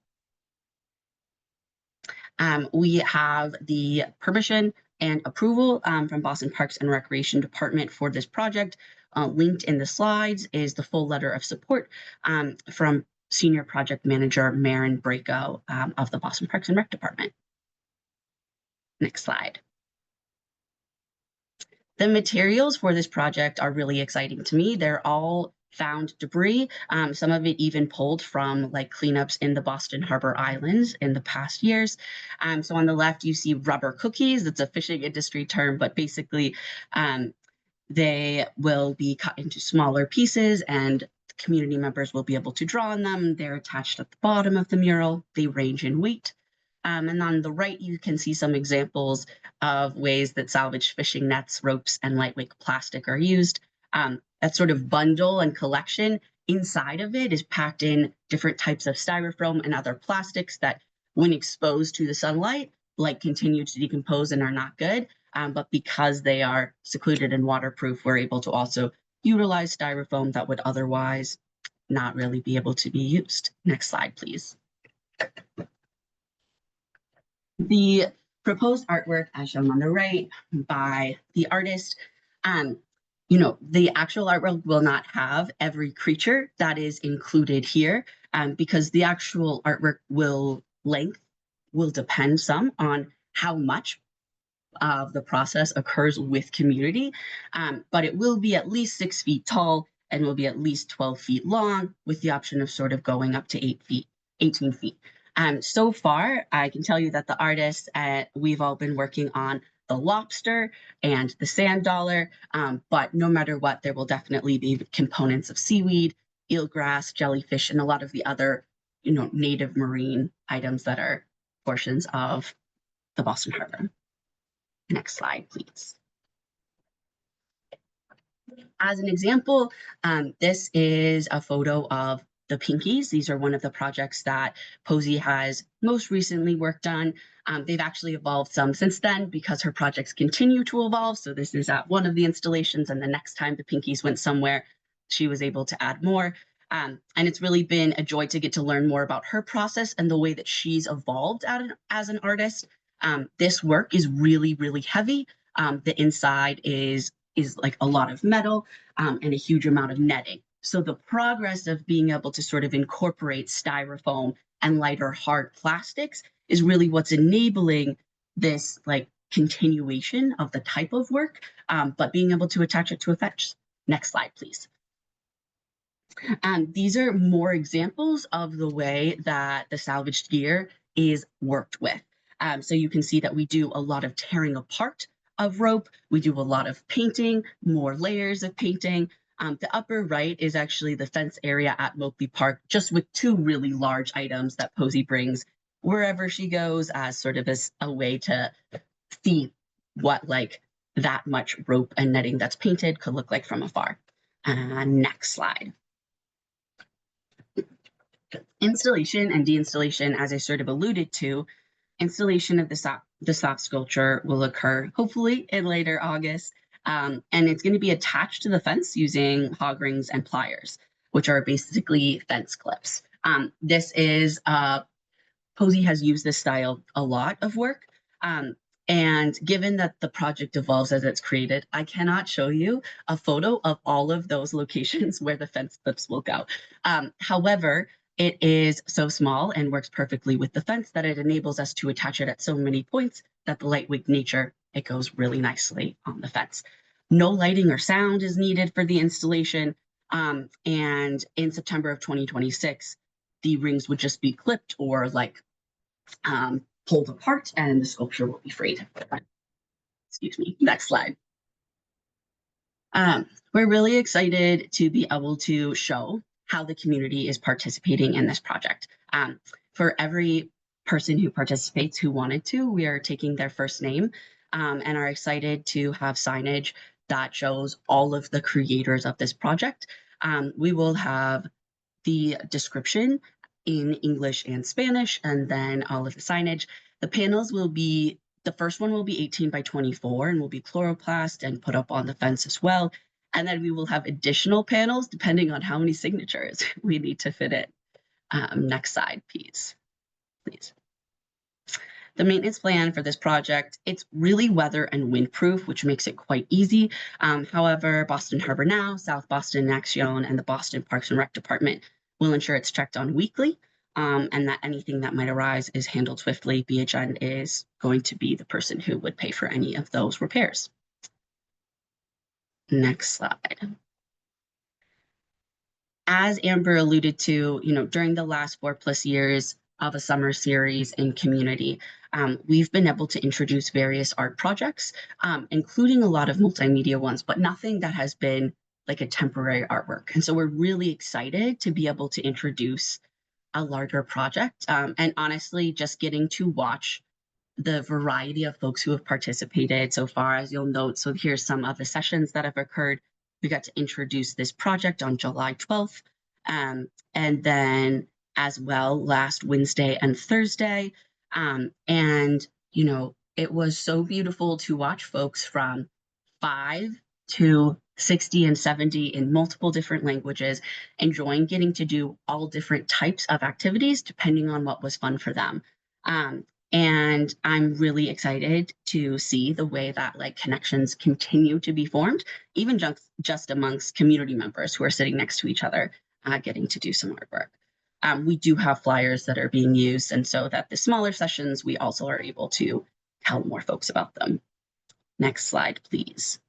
We have the permission and approval from Boston Parks and Recreation Department for this project. Linked in the slides is the full letter of support from Senior Project Manager Marin Braco of the Boston Parks and Rec Department. Next slide. The materials for this project are really exciting to me. They're all found debris, some of it even pulled from like cleanups in the Boston Harbor Islands in the past years. So on the left, you see rubber cookies. It's a fishing industry term, but basically they will be cut into smaller pieces and community members will be able to draw on them. They're attached at the bottom of the mural. They range in weight. And on the right, you can see some examples of ways that salvaged fishing nets, ropes, and lightweight plastic are used. That sort of bundle and collection inside of it is packed in different types of styrofoam and other plastics that when exposed to the sunlight, like continue to decompose and are not good. But because they are secluded and waterproof, we're able to also utilize styrofoam that would otherwise not really be able to be used. Next slide, please. The proposed artwork, as shown on the right by the artist, the actual artwork will not have every creature that is included here, because the actual artwork length will depend some on how much of the process occurs with community, but it will be at least 6 feet tall and will be at least 12 feet long, with the option of sort of going up to 18 feet. So far, I can tell you that the artists, we've all been working on the lobster and the sand dollar, but no matter what, there will definitely be components of seaweed, eelgrass, jellyfish, and a lot of the other, native marine items that are portions of the Boston Harbor. Next slide, please. As an example, this is a photo of the Pinkies. These are one of the projects that Posey has most recently worked on. They've actually evolved some since then because her projects continue to evolve. So this is at one of the installations, and the next time the Pinkies went somewhere, she was able to add more. And it's really been a joy to get to learn more about her process and the way that she's evolved as an artist. This work is really, really heavy. The inside is like a lot of metal and a huge amount of netting. So the progress of being able to sort of incorporate styrofoam and lighter hard plastics is really what's enabling this like continuation of the type of work, but being able to attach it to a fetch. Next slide, please. These are more examples of the way that the salvaged gear is worked with. So you can see that we do a lot of tearing apart of rope. We do a lot of painting, more layers of painting. The upper right is actually the fence area at Moakley Park, just with 2 really large items that Posey brings wherever she goes as sort of as a way to see what like that much rope and netting that's painted could look like from afar. Next slide. Installation and deinstallation, as I sort of alluded to, installation of the soft sculpture will occur hopefully in later August. And it's going to be attached to the fence using hog rings and pliers, which are basically fence clips. This is, Posey has used this style a lot of work. And given that the project evolves as it's created, I cannot show you a photo of all of those locations where the fence clips will go. However, it is so small and works perfectly with the fence that it enables us to attach it at so many points that the lightweight nature, it goes really nicely on the fence. No lighting or sound is needed for the installation. And in September of 2026, the rings would just be clipped or like pulled apart and the sculpture will be freed. Excuse me, next slide. We're really excited to be able to show how the community is participating in this project. For every person who participates who wanted to, we are taking their first name and are excited to have signage that shows all of the creators of this project. We will have the description in English and Spanish, and then all of the signage. The panels will be, the first one will be 18 by 24 and will be chloroplast and put up on the fence as well. And then we will have additional panels depending on how many signatures we need to fit in. Next slide, please. The maintenance plan for this project, it's really weather and windproof, which makes it quite easy. However, Boston Harbor Now, South Boston Action, and the Boston Parks and Rec Department will ensure it's checked on weekly and that anything that might arise is handled swiftly. BHN is going to be the person who would pay for any of those repairs. Next slide. As Amber alluded to, during the last 4+ years of a summer series in community, we've been able to introduce various art projects, including a lot of multimedia ones, but nothing that has been like a temporary artwork. And so we're really excited to be able to introduce a larger project. And honestly, just getting to watch the variety of folks who have participated so far, as you'll note. So here's some of the sessions that have occurred. We got to introduce this project on July 12th. And then as well last Wednesday and Thursday. And, you know, it was so beautiful to watch folks from 5 to 60 and 70 in multiple different languages, enjoying getting to do all different types of activities depending on what was fun for them. And I'm really excited to see the way that like connections continue to be formed, even just amongst community members who are sitting next to each other, getting to do some artwork. We do have flyers that are being used, and so that the smaller sessions, we also are able to tell more folks about them. Next slide, please.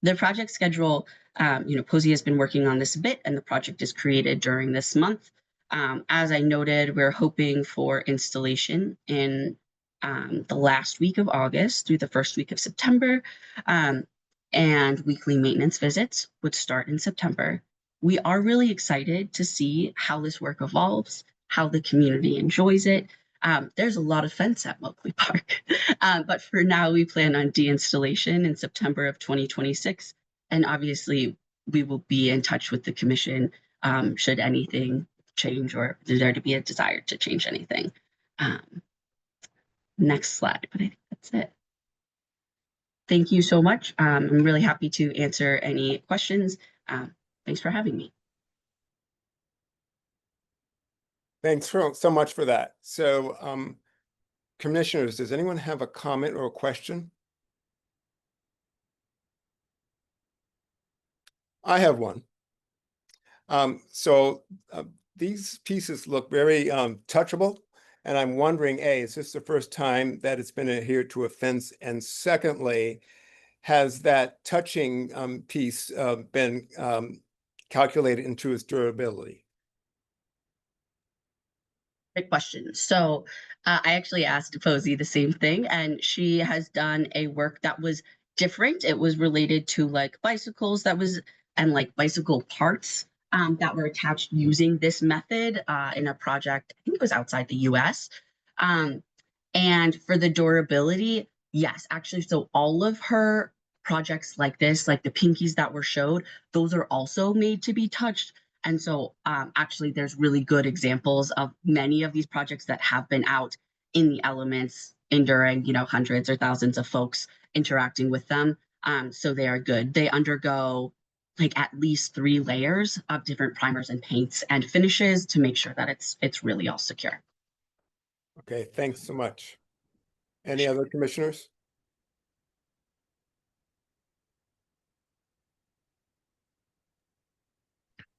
The project schedule, you know, Posey has been working on this a bit, and the project is created during this month. As I noted, we're hoping for installation in the last week of August through the first week of September, and weekly maintenance visits would start in September. We are really excited to see how this work evolves, how the community enjoys it. There's a lot of fence at Moakley Park, but for now we plan on deinstallation in September of 2026. And obviously we will be in touch with the commission should anything change or there to be a desire to change anything. Next slide, but I think that's it. Thank you so much. I'm really happy to answer any questions. Thanks for having me. Thanks so much for that. So, commissioners, does anyone have a comment or a question? I have one. These pieces look very touchable, and I'm wondering, A, is this the first time that it's been adhered to a fence? And secondly, has that touching piece been calculated into its durability? Great question. So I actually asked Posey the same thing, and she has done a work that was different. It was related to like bicycles and like bicycle parts that were attached using this method in a project, I think it was outside the US. And for the durability, yes, actually, so all of her projects like this, like the pinkies that were showed, those are also made to be touched. And so actually there's really good examples of many of these projects that have been out in the elements, enduring, you know, hundreds or thousands of folks interacting with them. So they are good. They undergo like at least 3 layers of different primers and paints and finishes to make sure that it's really all secure. Okay, thanks so much. Any other commissioners?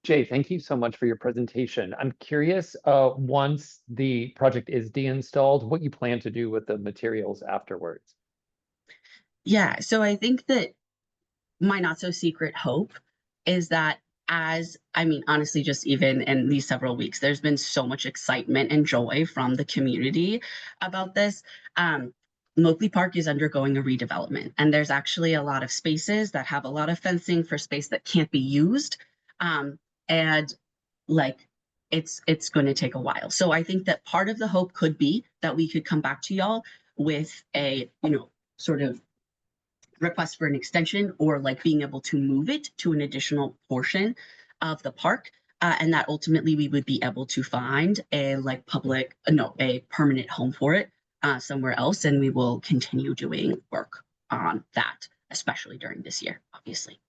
Jay, thank you so much for your presentation. I'm curious, once the project is deinstalled, what you plan to do with the materials afterwards? Yeah, so I think that my not so secret hope is that honestly, just even in these several weeks, there's been so much excitement and joy from the community about this. Moakley Park is undergoing a redevelopment, and there's actually a lot of spaces that have a lot of fencing for space that can't be used. And like, it's going to take a while. So I think that part of the hope could be that we could come back to y'all with a, you know, sort of request for an extension or like being able to move it to an additional portion of the park. And that ultimately we would be able to find a like a permanent home for it somewhere else. And we will continue doing work on that, especially during this year, obviously.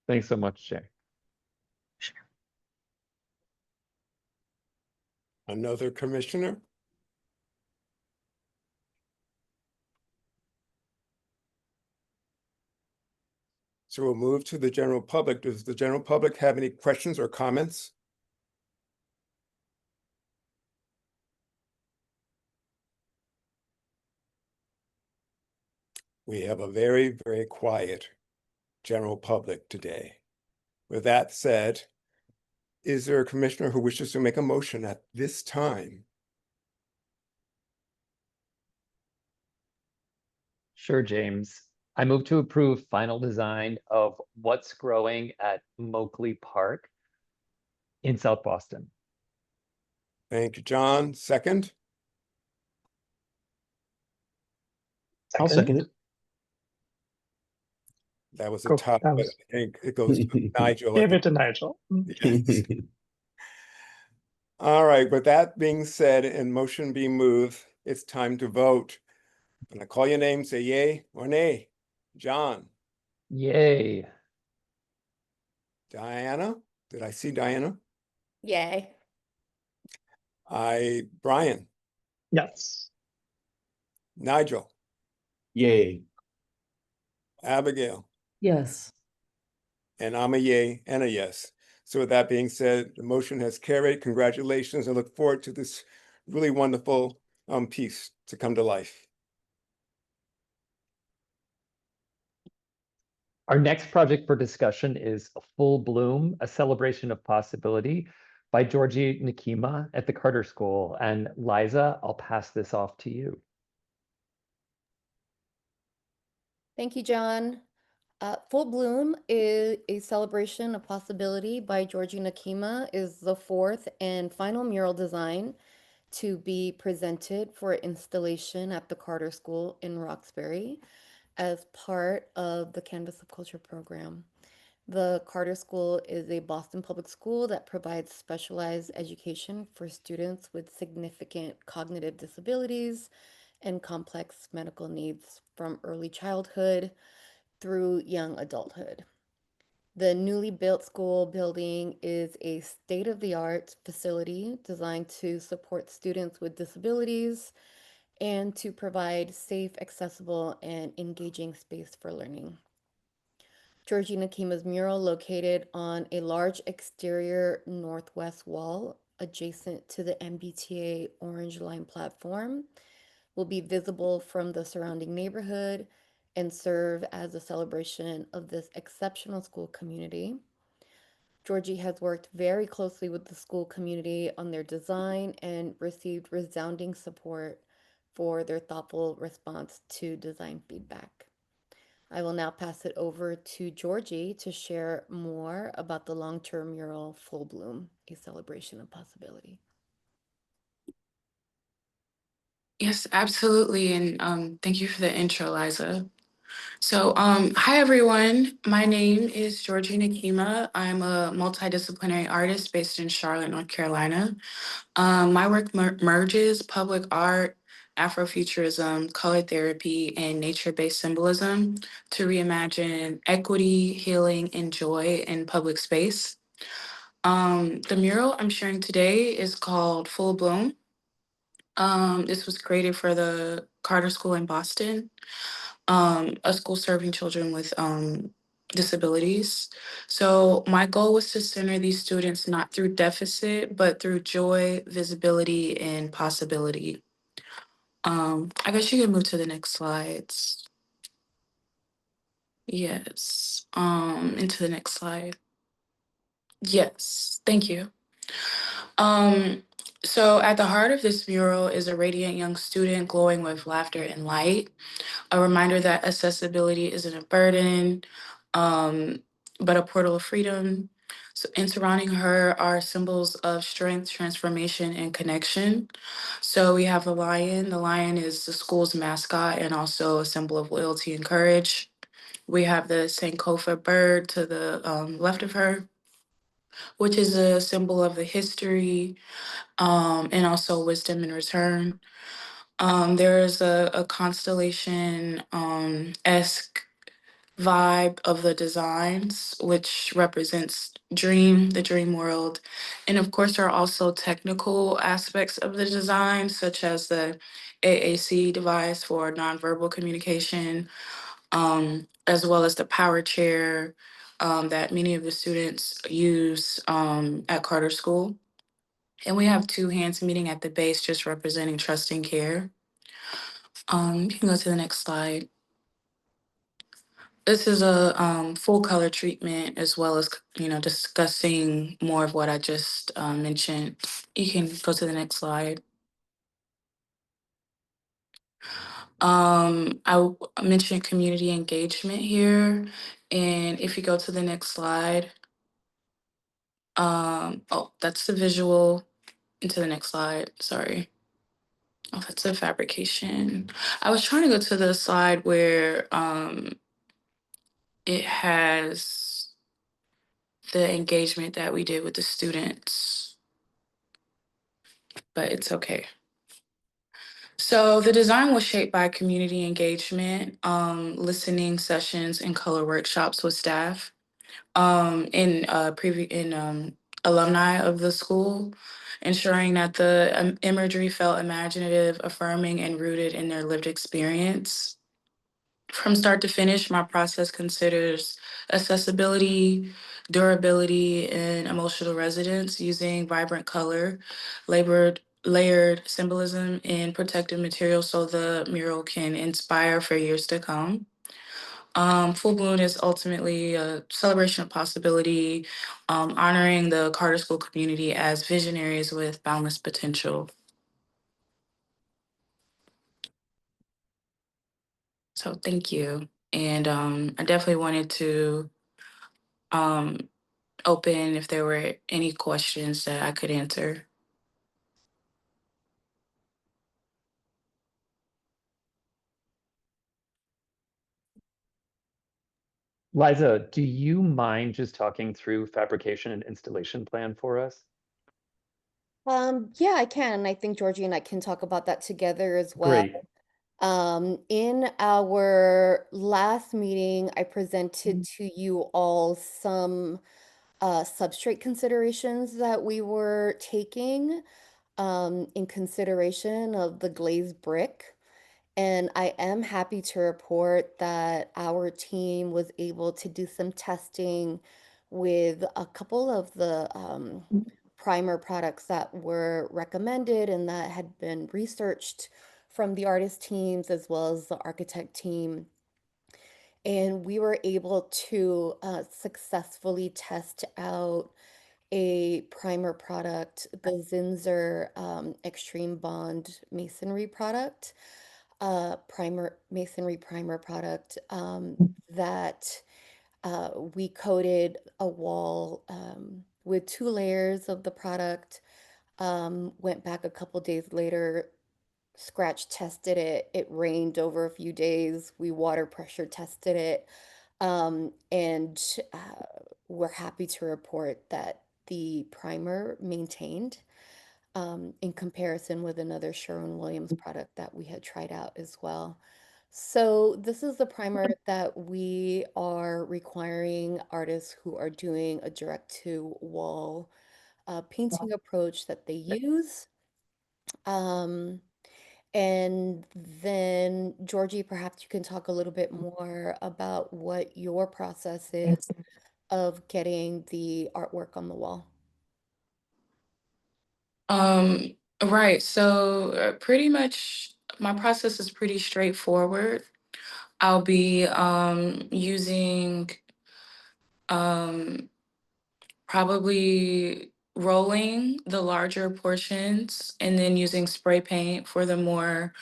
Thanks so much, Jay. Sure. Another commissioner? So we'll move to the general public. Does the general public have any questions or comments? We have a very, very quiet general public today. With that said, is there a commissioner who wishes to make a motion at this time? Sure, James. I move to approve final design of What's Growing at Moakley Park in South Boston. Thank you, John. Second? I'll second it. That was a Cool. tough, That but was- I think it goes to Nigel. Give it to Nigel. Yes. All right, with that being said and motion being moved, it's time to vote. When I call your name, say yay or nay. John, Yay. Diana, did I see Diana? Yay. Brian, Yes. Nigel, Yay. Abigail, Yes. and I'm a yay and a yes. So with that being said, the motion has carried. Congratulations. I look forward to this really wonderful piece to come to life. Our next project for discussion is Full Bloom, A Celebration of Possibility by Georgie Nakima at the Carter School. And Liza, I'll pass this off to you. Thank you, John. Full Bloom is a celebration of possibility by Georgie Nakima is the fourth and final mural design to be presented for installation at the Carter School in Roxbury as part of the Canvas of Culture program. The Carter School is a Boston public school that provides specialized education for students with significant cognitive disabilities and complex medical needs from early childhood through young adulthood. The newly built school building is a state-of-the-art facility designed to support students with disabilities and to provide safe, accessible, and engaging space for learning. Georgie Nakima's mural, located on a large exterior northwest wall adjacent to the MBTA Orange Line platform, will be visible from the surrounding neighborhood and serve as a celebration of this exceptional school community. Georgie has worked very closely with the school community on their design and received resounding support for their thoughtful response to design feedback. I will now pass it over to Georgie to share more about the long-term mural Full Bloom, a celebration of possibility. Yes, absolutely. And thank you for the intro, Liza. So, hi everyone. My name is Georgie Nakima. I'm a multidisciplinary artist based in Charlotte, North Carolina. My work merges public art, Afrofuturism, color therapy, and nature-based symbolism to reimagine equity, healing, and joy in public space. The mural I'm sharing today is called Full Bloom. This was created for the Carter School in Boston, a school serving children with disabilities. So my goal was to center these students not through deficit, but through joy, visibility, and possibility. I guess you can move to the next slides. Yes, into the next slide. Yes, thank you. So at the heart of this mural is a radiant young student glowing with laughter and light. A reminder that accessibility isn't a burden, but a portal of freedom. So, and surrounding her are symbols of strength, transformation, and connection. So we have the lion. The lion is the school's mascot and also a symbol of loyalty and courage. We have the Sankofa bird to the left of her, which is a symbol of the history and also wisdom in return. There is a constellation esque vibe of the designs, which represents the dream world. And of course, there are also technical aspects of the design, such as the AAC device for nonverbal communication, as well as the power chair that many of the students use at Carter School. And we have two hands meeting at the base, just representing trust and care. You can go to the next slide. This is a full color treatment, as well as, discussing more of what I just mentioned. You can go to the next slide. I mentioned community engagement here. And if you go to the next slide, oh, that's the visual. Into the next slide, sorry. Oh, that's a fabrication. I was trying to go to the slide where it has the engagement that we did with the students. but it's okay. So the design was shaped by community engagement, listening sessions, and color workshops with staff, in alumni of the school, ensuring that the imagery felt imaginative, affirming, and rooted in their lived experience. From start to finish, my process considers accessibility, durability, and emotional resonance using vibrant color, layered symbolism, and protective material so the mural can inspire for years to come. Full Bloom is ultimately a celebration of possibility, honoring the Carter School community as visionaries with boundless potential. So thank you. And I definitely wanted to open if there were any questions that I could answer. Liza, do you mind just talking through fabrication and installation plan for us? Yeah, I can. I think Georgie and I can talk about that together as well. Great. In our last meeting, I presented to you all some substrate considerations that we were taking in consideration of the glazed brick. And I am happy to report that our team was able to do some testing with a couple of the primer products that were recommended and that had been researched from the artist teams as well as the architect team. And we were able to successfully test out a primer product, the Zinsser Extreme Bond Masonry product, masonry primer product that we coated a wall with 2 layers of the product, went back a couple days later, scratch tested it. It rained over a few days. We water pressure tested it. And we're happy to report that the primer maintained in comparison with another Sherwin-Williams product that we had tried out as well. So this is the primer that we are requiring artists who are doing a direct-to-wall painting approach that they use. And then, Georgie, perhaps you can talk a little bit more about what your process is of getting the artwork on the wall. Right. So pretty much my process is pretty straightforward. I'll be using probably rolling the larger portions and then using spray paint for the more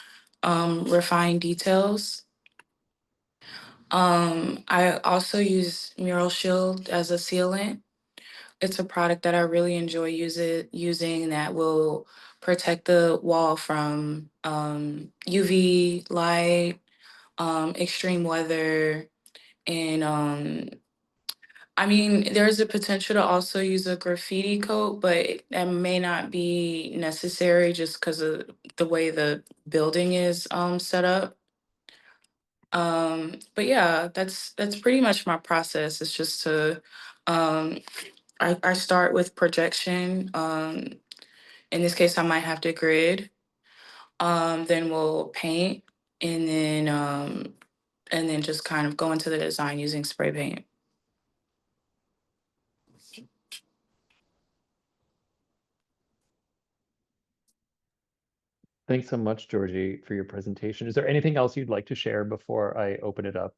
refined details. I also use Mural Shield as a sealant. It's a product that I really enjoy using that will protect the wall from UV light, extreme weather, and I mean, there's a potential to also use a graffiti coat, but that may not be necessary just because of the way the building is set up. But yeah, that's pretty much my process. It's just to I start with projection. In this case, I might have to grid. Then we'll paint, and then just kind of go into the design using spray paint. Thanks so much, Georgie, for your presentation. Is there anything else you'd like to share before I open it up?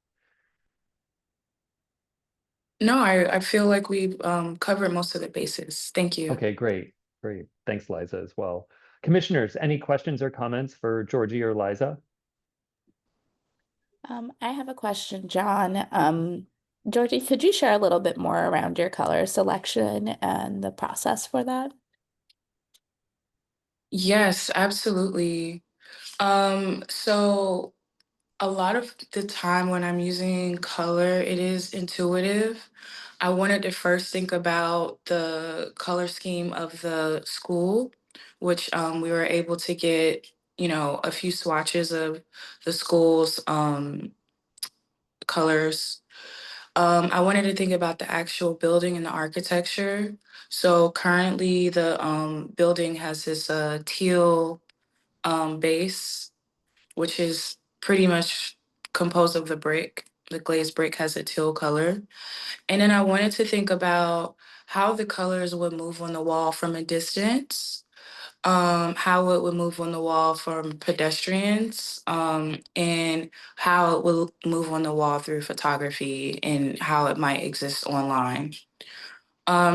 No, I feel like we've covered most of the bases. Thank you. Okay, great. Great. Thanks, Liza, as well. Commissioners, any questions or comments for Georgie or Liza? I have a question, John. Georgie, could you share a little bit more around your color selection and the process for that? Yes, absolutely. So a lot of the time when I'm using color, it is intuitive. I wanted to first think about the color scheme of the school, which we were able to get, a few swatches of the school's colors. I wanted to think about the actual building and the architecture. So currently the building has this teal base, which is pretty much composed of the brick. The glazed brick has a teal color. And then I wanted to think about how the colors would move on the wall from a distance, how it would move on the wall from pedestrians, and how it will move on the wall through photography and how it might exist online.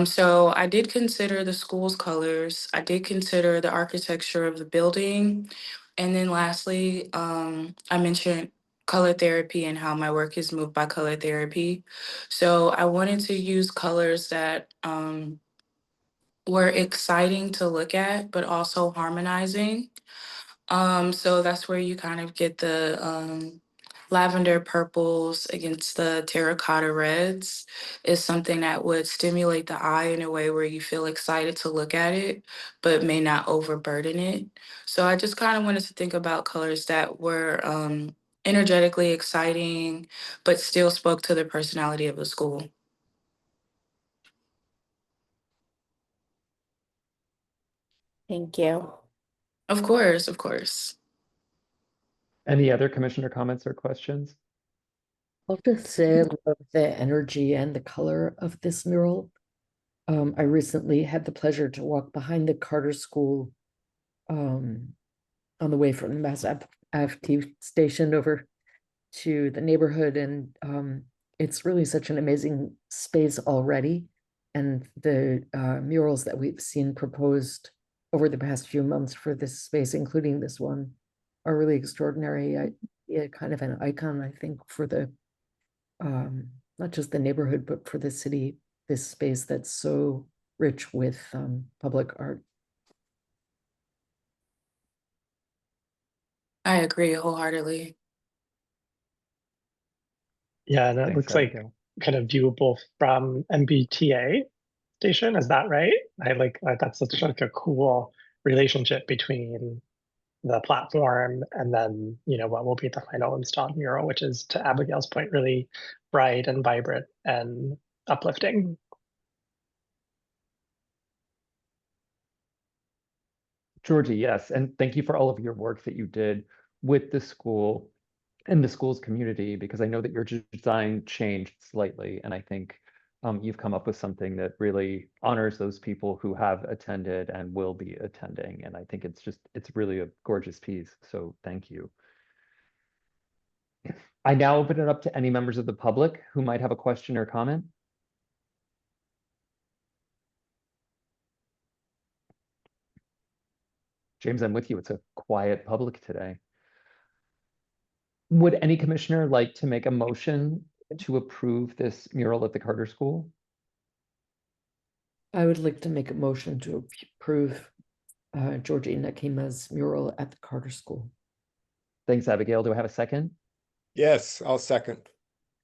So I did consider the school's colors. I did consider the architecture of the building. And then lastly, I mentioned color therapy and how my work is moved by color therapy. So I wanted to use colors that were exciting to look at, but also harmonizing. So that's where you kind of get the lavender purples against the terracotta reds is something that would stimulate the eye in a way where you feel excited to look at it, but may not overburden it. So I just kind of wanted to think about colors that were energetically exciting, but still spoke to the personality of the school. Thank you. Of course, of course. Any other commissioner comments or questions? I'll just say I love the energy and the color of this mural. I recently had the pleasure to walk behind the Carter School on the way from the Mass FT station over to the neighborhood, and it's really such an amazing space already. And the murals that we've seen proposed over the past few months for this space, including this one, are really extraordinary. Yeah, kind of an icon, I think, for the not just the neighborhood, but for the city, this space that's so rich with public art. I agree wholeheartely. Yeah, and it Thanks, looks like Abigail. kind of viewable from MBTA station. Is that right? That's such like a cool relationship between the platform and then what will be the final installed mural, which is, to Abigail's point, really bright and vibrant and uplifting. Georgie, yes, and thank you for all of your work that you did with the school and the school's community, because I know that your design changed slightly, and I think you've come up with something that really honors those people who have attended and will be attending, and I think it's really a gorgeous piece, so thank you. I now open it up to any members of the public who might have a question or comment. James, I'm with you. It's a quiet public today. Would any commissioner like to make a motion to approve this mural at the Carter School? I would like to make a motion to approve Georgie Nakima's mural at the Carter School. Thanks, Abigail. Do I have a second? Yes, I'll second.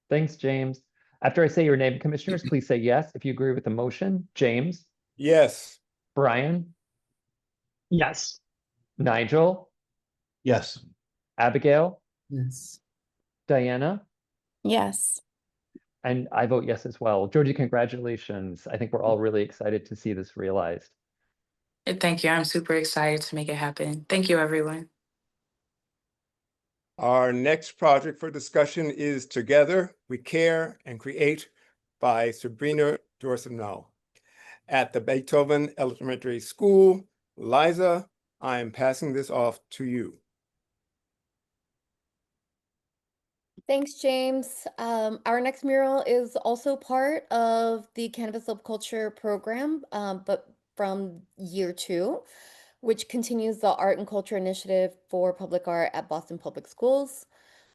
Thanks, James. After I say your name, commissioners, please say yes if you agree with the motion. James? Yes. Brian? Yes. Nigel? Yes. Abigail? Yes. Diana? Yes. And I vote yes as well. Georgie, congratulations. I think we're all really excited to see this realized. Thank you. I'm super excited to make it happen. Thank you, everyone. Our next project for discussion is Together We Care and Create by Sabrina Dorsainvil at the Beethoven Elementary School. Liza, I am passing this off to you. Thanks, James. Our next mural is also part of the Cannabis Subculture program, but from year 2, which continues the Art and Culture Initiative for Public Art at Boston Public Schools.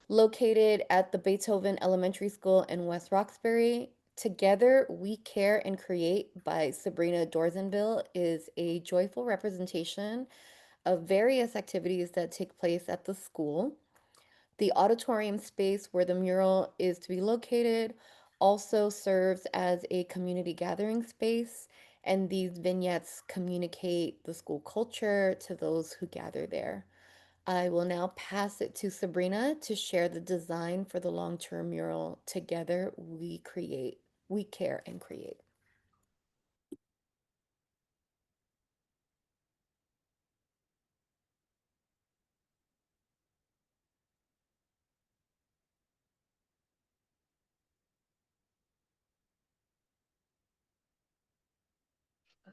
Located at the Beethoven Elementary School in West Roxbury, Together We Care and Create by Sabrina Dorsainvil is a joyful representation of various activities that take place at the school. The auditorium space where the mural is to be located also serves as a community gathering space and these vignettes communicate the school culture to those who gather there. I will now pass it to Sabrina to share the design for the long-term mural, Together We Create, We Care and Create.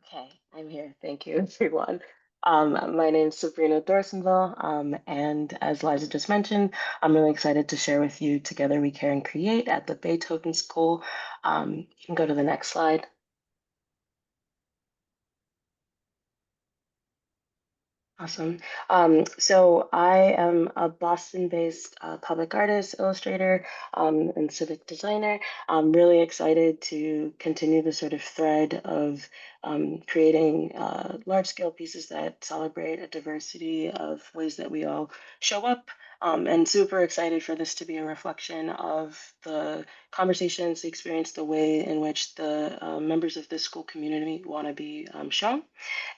Okay, I'm here. Thank you, everyone. My name is Sabrina Dorsainvil, and as Liza just mentioned, I'm really excited to share with you Together We Care and Create at the Beethoven School. You can go to the next slide. Awesome. So I am a Boston-based public artist, illustrator, and civic designer. I'm really excited to continue the sort of thread of creating large-scale pieces that celebrate a diversity of ways that we all show up. And super excited for this to be a reflection of the conversations, the experience, the way in which the members of this school community want to be shown.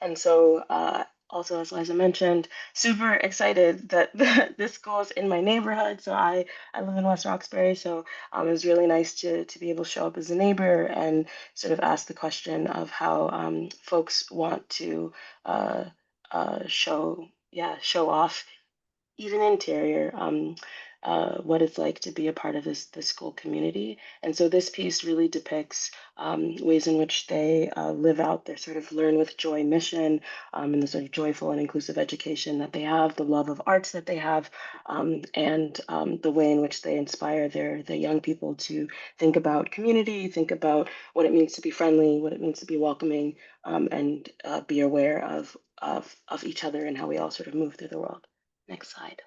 And so also, as Liza mentioned, super excited that this school is in my neighborhood. So I live in West Roxbury, so it was really nice to be able to show up as a neighbor and sort of ask the question of how folks want to show off, even interior, what it's like to be a part of this school community. And so this piece really depicts ways in which they live out their sort of learn with joy mission, and the sort of joyful and inclusive education that they have, the love of arts that they have, and the way in which they inspire their young people to think about community, think about what it means to be friendly, what it means to be welcoming, and be aware of each other and how we all sort of move through the world. Next slide.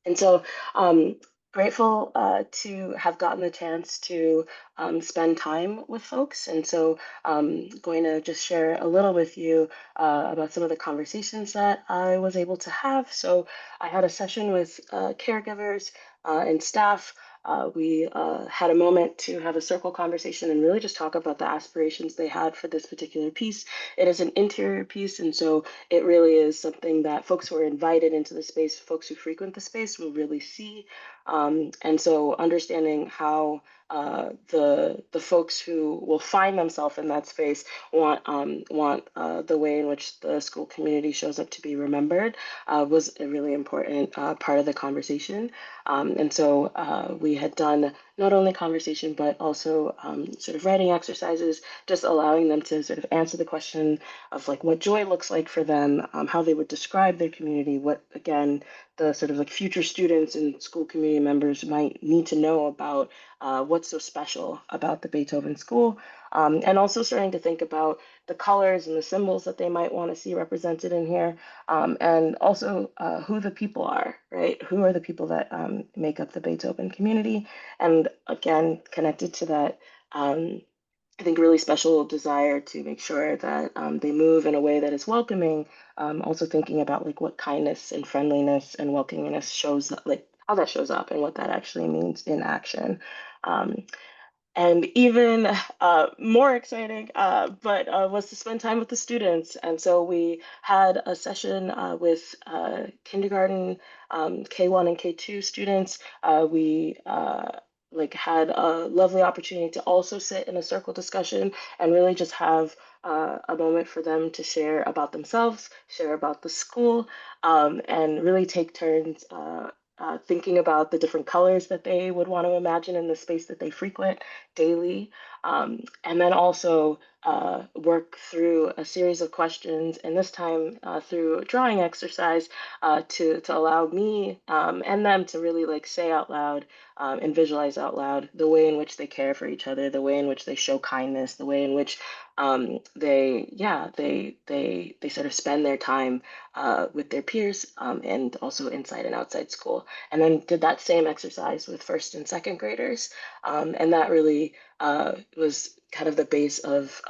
And so grateful to have gotten the chance to spend time with folks. And so going to just share a little with you about some of the conversations that I was able to have. So I had a session with caregivers and staff. We had a moment to have a circle conversation and really just talk about the aspirations they had for this particular piece. It is an interior piece, and so it really is something that folks who are invited into the space, folks who frequent the space, will really see. And so understanding how the folks who will find themselves in that space want the way in which the school community shows up to be remembered was a really important part of the conversation. And so we had done not only conversation, but also sort of writing exercises, just allowing them to sort of answer the question of like what joy looks like for them, how they would describe their community, what, again, the sort of like future students and school community members might need to know about what's so special about the Beethoven School, and also starting to think about the colors and the symbols that they might want to see represented in here, and also who the people are, right? Who are the people that make up the Beethoven community? And again, connected to that, I think really special desire to make sure that they move in a way that is welcoming. Also thinking about like what kindness and friendliness and welcomingness shows, like how that shows up and what that actually means in action. And even more exciting, was to spend time with the students. And so we had a session with kindergarten, K1 and K2 students. We had a lovely opportunity to also sit in a circle discussion and really just have a moment for them to share about themselves, share about the school, and really take turns thinking about the different colors that they would want to imagine in the space that they frequent daily, and then also work through a series of questions, and this time through a drawing exercise to allow me and them to really like say out loud and visualize out loud the way in which they care for each other, the way in which they show kindness, the way in which they sort of spend their time with their peers, and also inside and outside school. And then did that same exercise with first and second graders. And that really was kind of the base of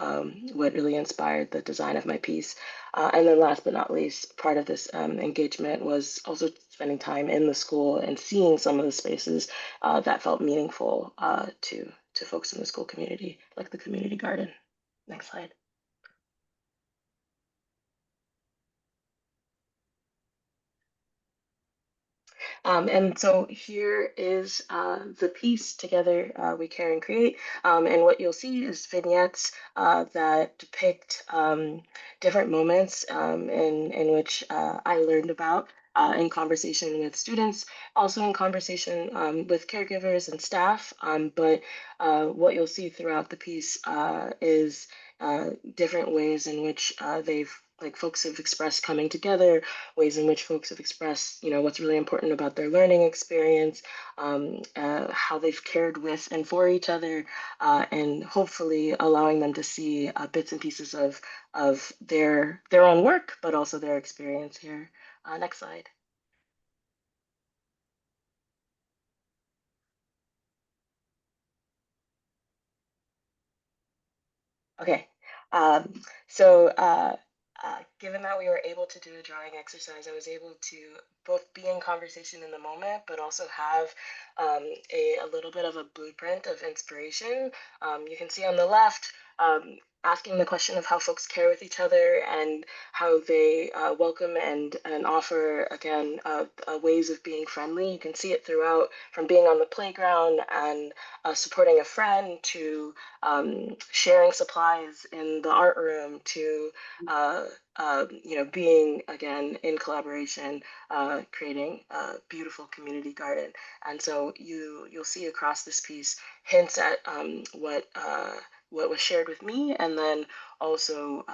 what really inspired the design of my piece. And then last but not least, part of this engagement was also spending time in the school and seeing some of the spaces that felt meaningful to to folks in the school community, like the community garden. Next slide. And so here is the piece Together We Care and Create. And what you'll see is vignettes that depict different moments in which I learned about in conversation with students, also in conversation with caregivers and staff. But what you'll see throughout the piece is different ways in which folks have expressed coming together, ways in which folks have expressed, what's really important about their learning experience, how they've cared with and for each other, and hopefully allowing them to see bits and pieces of their own work, but also their experience here. Next slide. Okay, so given that we were able to do a drawing exercise, I was able to both be in conversation in the moment, but also have a little bit of a blueprint of inspiration. You can see on the left, asking the question of how folks care with each other and how they welcome and offer, again, ways of being friendly. You can see it throughout, from being on the playground and supporting a friend to sharing supplies in the art room to being, again, in collaboration, creating a beautiful community garden. And so you'll see across this piece hints at what was shared with me, and then also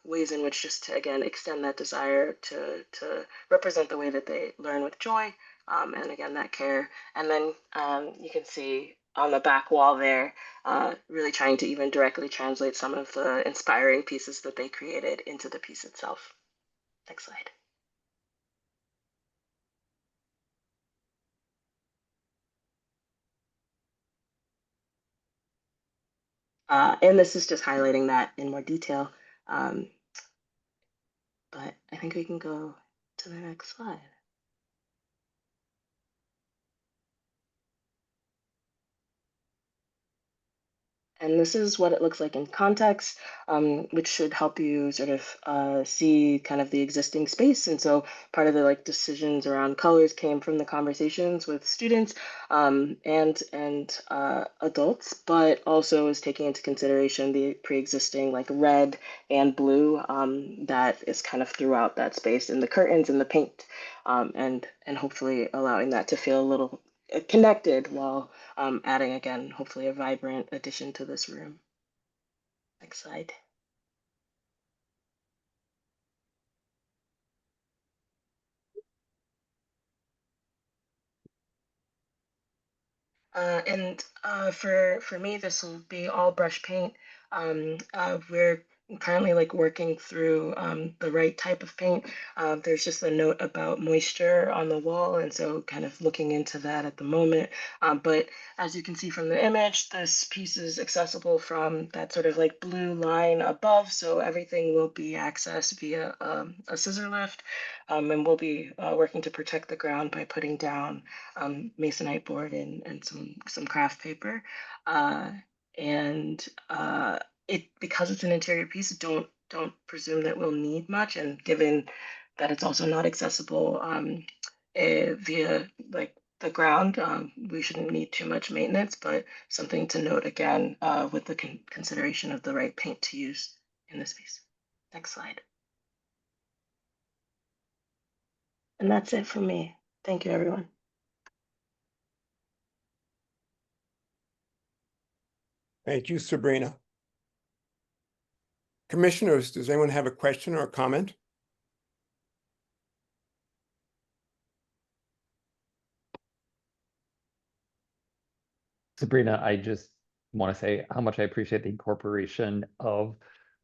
ways in which just to, again, extend that desire to represent the way that they learn with joy, and again, that care. And then you can see on the back wall there, really trying to even directly translate some of the inspiring pieces that they created into the piece itself. Next slide. And this is just highlighting that in more detail. But I think we can go to the next slide. And this is what it looks like in context, which should help you sort of see kind of the existing space. And so part of the decisions around colors came from the conversations with students and adults, but also is taking into consideration the pre-existing red and blue that is kind of throughout that space in the curtains and the paint, and hopefully allowing that to feel a little connected while adding, again, hopefully a vibrant addition to this room. Next slide. And for me, this will be all brush paint. We're currently working through the right type of paint. There's just a note about moisture on the wall, and so kind of looking into that at the moment. But as you can see from the image, this piece is accessible from that sort of blue line above, so everything will be accessed via a scissor lift, and we'll be working to protect the ground by putting down masonite board and some craft paper. Because it's an interior piece, don't presume that we'll need much, and given that it's also not accessible via the ground, we shouldn't need too much maintenance, but something to note, again, with the consideration of the right paint to use in this piece. Next slide. And that's it for me. Thank you, everyone. Thank you, Sabrina. Commissioners, does anyone have a question or a comment? Sabrina, I just want to say how much I appreciate the incorporation of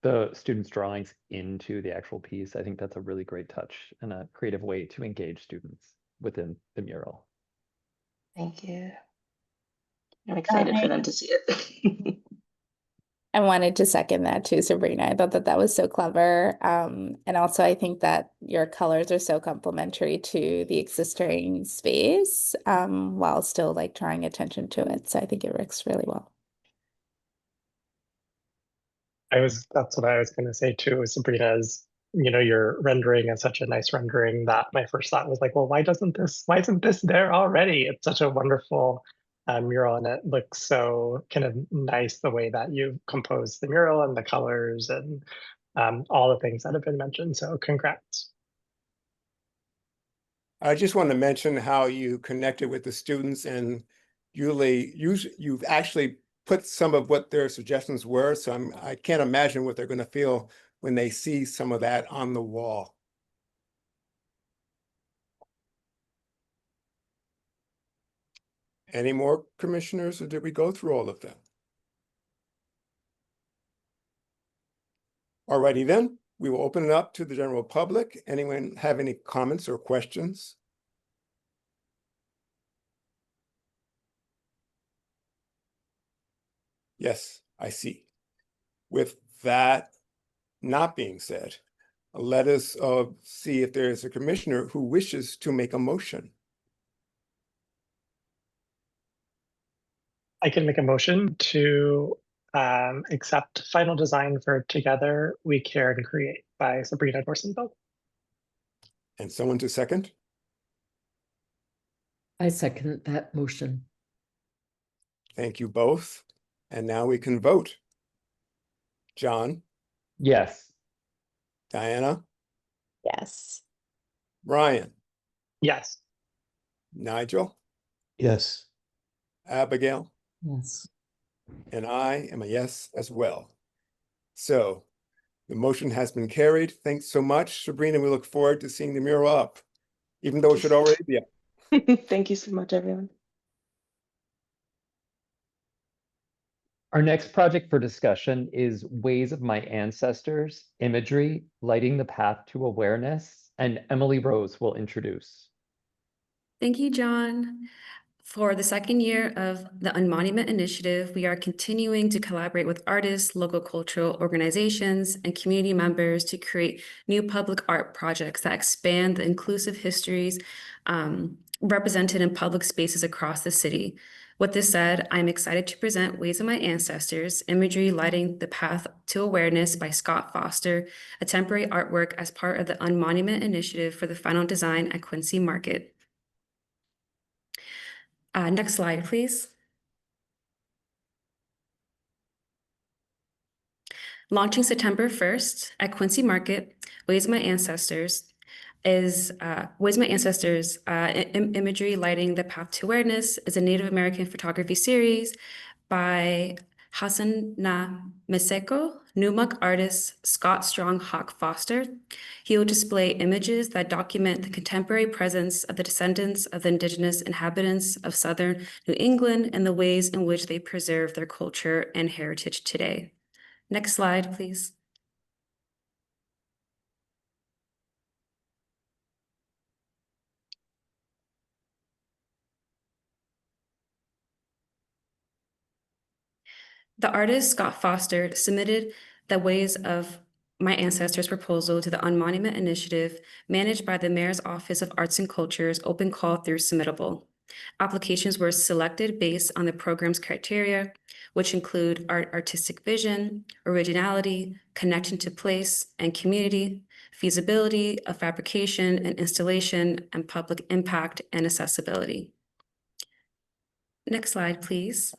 the students' drawings into the actual piece. I think that's a really great touch and a creative way to engage students within the mural. Thank you. I'm excited for them to see it. I wanted to second that too, Sabrina. I thought that was so clever. And also I think that your colors are so complementary to the existing space, while still drawing attention to it. So I think it works really well. That's what I was going to say too, Sabrina, is, your rendering is such a nice rendering that my first thought was like, well, why isn't this there already? It's such a wonderful mural, and it looks so kind of nice the way that you compose the mural and the colors and all the things that have been mentioned. So congrats. I just want to mention how you connected with the students, and you've actually put some of what their suggestions were. So I can't imagine what they're going to feel when they see some of that on the wall. Any more commissioners, or did we go through all of them? Alrighty then, we will open it up to the general public. Anyone have any comments or questions? Yes, I see. With that not being said, let us see if there is a commissioner who wishes to make a motion. I can make a motion to accept final design for Together We Care and Create by Sabrina Dorsainvil. And someone to second? I second that motion. Thank you both. And now we can vote. John, Yes. Diana, Yes. Brian, Yes. Nigel, Yes. Abigail, Yes. and I am a yes as well. So the motion has been carried. Thanks so much, Sabrina. We look forward to seeing the mural up, even though it should already be up. Thank you so much, everyone. Our next project for discussion is Ways of My Ancestors, Imagery, Lighting the Path to Awareness, and Emily Rose will introduce. Thank you, John. For the second year of the Unmonument Initiative, we are continuing to collaborate with artists, local cultural organizations, and community members to create new public art projects that expand the inclusive histories represented in public spaces across the city. With this said, I'm excited to present Ways of My Ancestors, Imagery Lighting the Path to Awareness by Scott Foster, a temporary artwork as part of the Unmonument Initiative for the final design at Quincy Market. Next slide, please. Launching September 1st at Quincy Market, Ways of My Ancestors Imagery Lighting the Path to Awareness is a Native American photography series by Hassan Meseko, Newmuck artist Scott Strong Hawk Foster. He will display images that document the contemporary presence of the descendants of the indigenous inhabitants of southern New England and the ways in which they preserve their culture and heritage today. Next slide, please. The artist Scott Foster submitted the Ways of My Ancestors proposal to the Unmonument Initiative managed by the Mayor's Office of Arts and Culture's open call through Submittable. Applications were selected based on the program's criteria, which include artistic vision, originality, connection to place and community, feasibility of fabrication and installation, and public impact and accessibility. Next slide, please.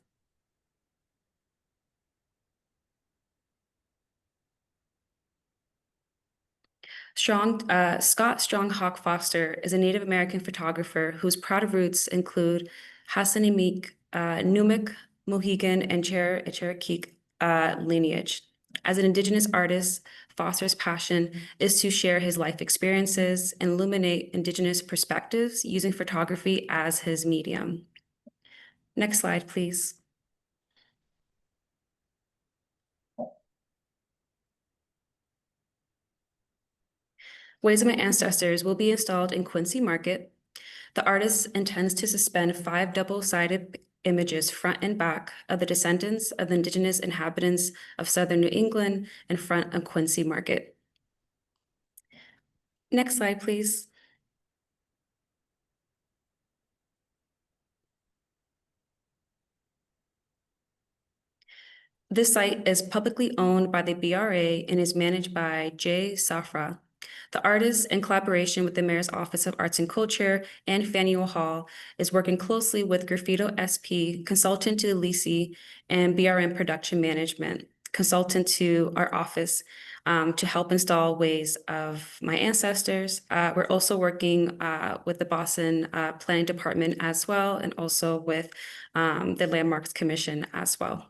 Scott Strong Hawk Foster is a Native American photographer whose proud roots include Hassanimic, Newmuck, Mohegan, and Cherokee lineage. As an Indigenous artist, Foster's passion is to share his life experiences and illuminate Indigenous perspectives using photography as his medium. Next slide, please. Ways of My Ancestors will be installed in Quincy Market. The artist intends to suspend 5 double-sided images front and back of the descendants of the indigenous inhabitants of southern New England in front of Quincy Market. Next slide, please. This site is publicly owned by the BRA and is managed by Jay Safra. The artist, in collaboration with the Mayor's Office of Arts and Culture and Faneuil Hall, is working closely with Graffito SP, consultant to Lisi, and BRM Production Management, consultant to our office, to help install ways of my ancestors. We're also working with the Boston Planning Department as well, and also with the Landmarks Commission as well.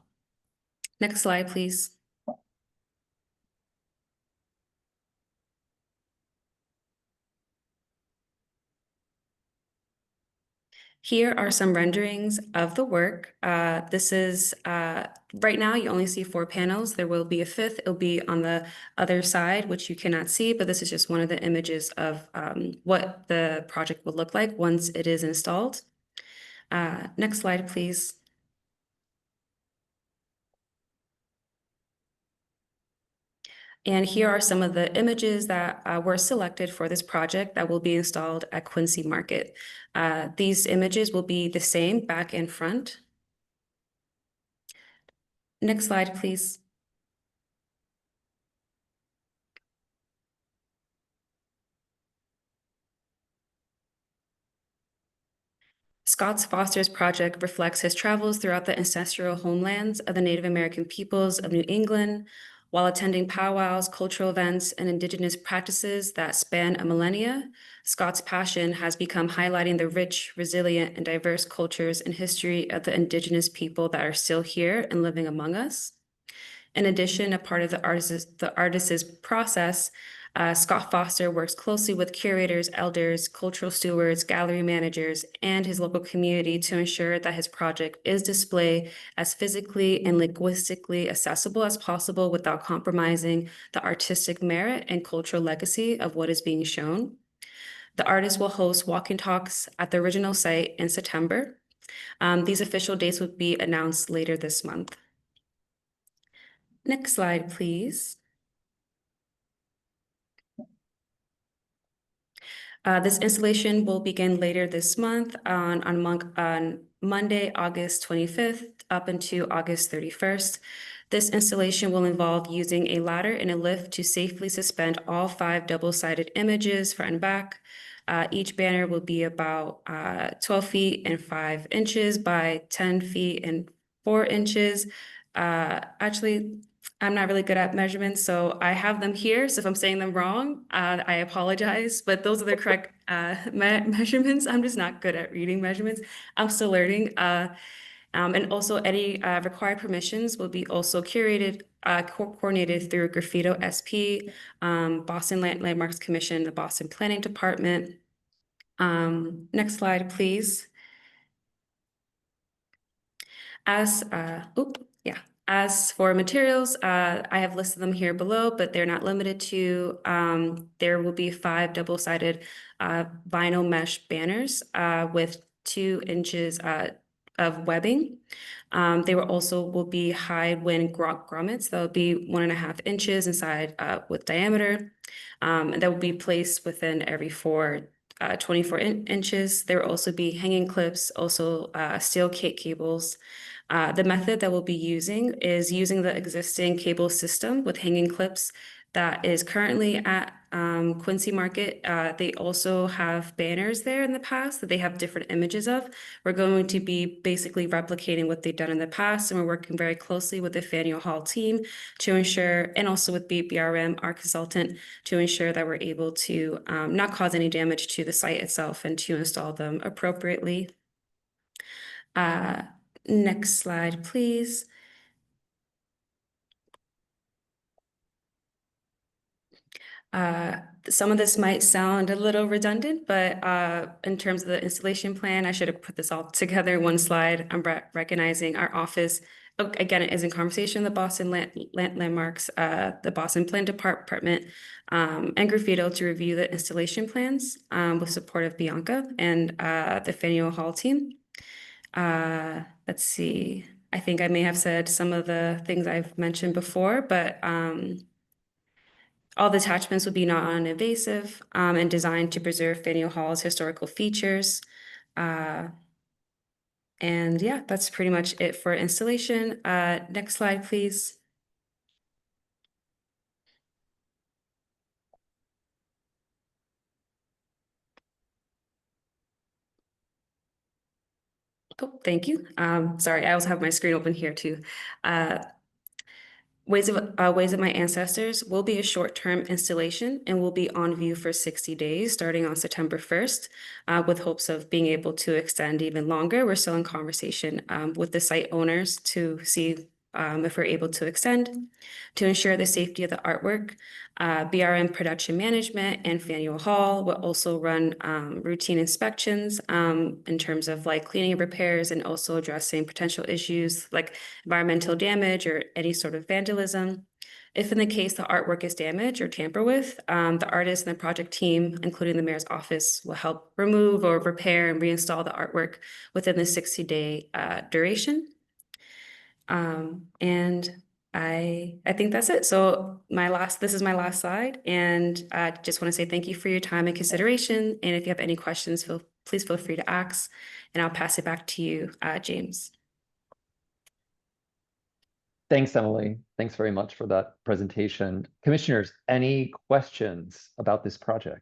Next slide, please. Here are some renderings of the work. This is, right now you only see 4 panels. There will be a 5th. It'll be on the other side, which you cannot see, but this is just one of the images of what the project will look like once it is installed. Next slide, please. And here are some of the images that were selected for this project that will be installed at Quincy Market. These images will be the same back and front. Next slide, please. Scott Foster's project reflects his travels throughout the ancestral homelands of the Native American peoples of New England, while attending powwows, cultural events, and Indigenous practices that span a millennia. Scott's passion has become highlighting the rich, resilient, and diverse cultures and history of the Indigenous people that are still here and living among us. In addition, a part of the artist's process, Scott Foster works closely with curators, elders, cultural stewards, gallery managers, and his local community to ensure that his project is displayed as physically and linguistically accessible as possible without compromising the artistic merit and cultural legacy of what is being shown. The artist will host walk and talks at the original site in September. These official dates will be announced later this month. Next slide, please. This installation will begin later this month on Monday, August 25th, up until August 31st. This installation will involve using a ladder and a lift to safely suspend all 5 double-sided images front and back. Each banner will be about 12 feet and 5 inches by 10 feet and 4 inches. Actually, I'm not really good at measurements, so I have them here. So if I'm saying them wrong, I apologize, but those are the correct measurements. I'm just not good at reading measurements. I'm still learning. And also any required permissions will be also curated, coordinated through Graffito SP, Boston Landmarks Commission, the Boston Planning Department. Next slide, please. As for materials, I have listed them here below, but they're not limited to, there will be 5 double-sided vinyl mesh banners with 2 inches of webbing. They will be high wind grommets that will be 1.5 inches inside with diameter. And that will be placed within every 24 inches. There will also be hanging clips, also steel cables. The method that we'll be using is using the existing cable system with hanging clips that is currently at Quincy Market. They also have banners there in the past that they have different images of. We're going to be basically replicating what they've done in the past, and we're working very closely with the Faneuil Hall team to ensure, and also with BRM, our consultant, to ensure that we're able to not cause any damage to the site itself and to install them appropriately. Next slide, please. Some of this might sound a little redundant, but in terms of the installation plan, I should have put this all together in one slide. I'm recognizing our office. Again, it is in conversation, the Boston Landmarks, the Boston Plan Department, and Graffito to review the installation plans with support of Bianca and the Faneuil Hall team. Let's see. I think I may have said some of the things I've mentioned before, but all the attachments will be non-invasive and designed to preserve Faneuil Hall's historical features. And yeah, that's pretty much it for installation. Next slide, please. Oh, thank you. Sorry, I also have my screen open here too. Ways of My Ancestors will be a short-term installation and will be on view for 60 days, starting on September 1st, with hopes of being able to extend even longer. We're still in conversation with the site owners to see if we're able to extend. To ensure the safety of the artwork, BRM Production Management and Faneuil Hall will also run routine inspections in terms of like cleaning and repairs, and also addressing potential issues like environmental damage or any sort of vandalism. If in the case the artwork is damaged or tampered with, the artist and the project team, including the mayor's office, will help remove or repair and reinstall the artwork within the 60-day duration. And I think that's it. So this is my last slide, and I just want to say thank you for your time and consideration. And if you have any questions, please feel free to ask, and I'll pass it back to you, James. Thanks, Emily. Thanks very much for that presentation. Commissioners, any questions about this project?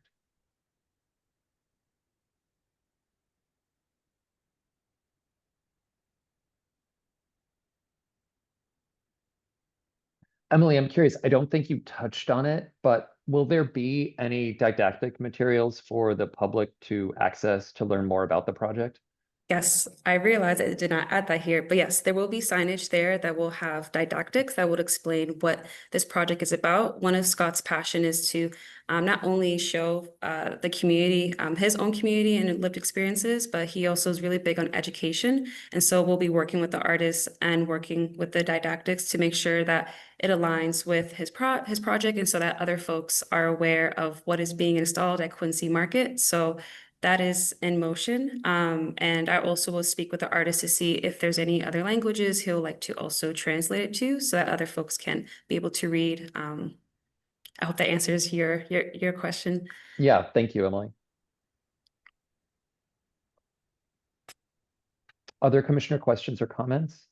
Emily, I'm curious, I don't think you touched on it, but will there be any didactic materials for the public to access to learn more about the project? Yes, I realized I did not add that here, but yes, there will be signage there that will have didactics that would explain what this project is about. One of Scott's passion is to not only show the community, his own community and lived experiences, but he also is really big on education. And so we'll be working with the artists and working with the didactics to make sure that it aligns with his project, and so that other folks are aware of what is being installed at Quincy Market. So that is in motion. And I also will speak with the artist to see if there's any other languages he'll like to also translate it to, so that other folks can be able to read. I hope that answers your question. Yeah, thank you, Emily. Other commissioner questions or comments?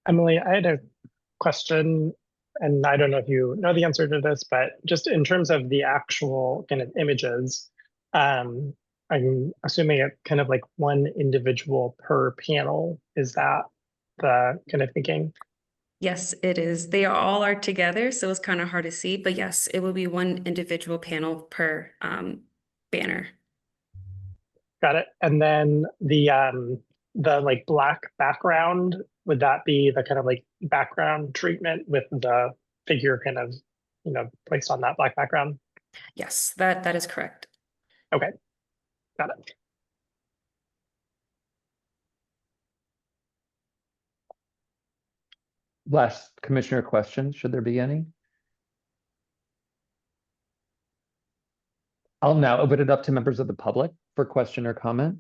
Emily, I had a question, and I don't know if you know the answer to this, but just in terms of the actual kind of images, I'm assuming it kind of like one individual per panel. Is that the kind of thinking? Yes, it is. They all are together, so it's kind of hard to see, but yes, it will be one individual panel per banner. Got it. And then the like black background, would that be the kind of like background treatment with the figure kind of, placed on that black background? Yes, that is correct. Okay, got it. Last commissioner questions, should there be any? I'll now open it up to members of the public for question or comment.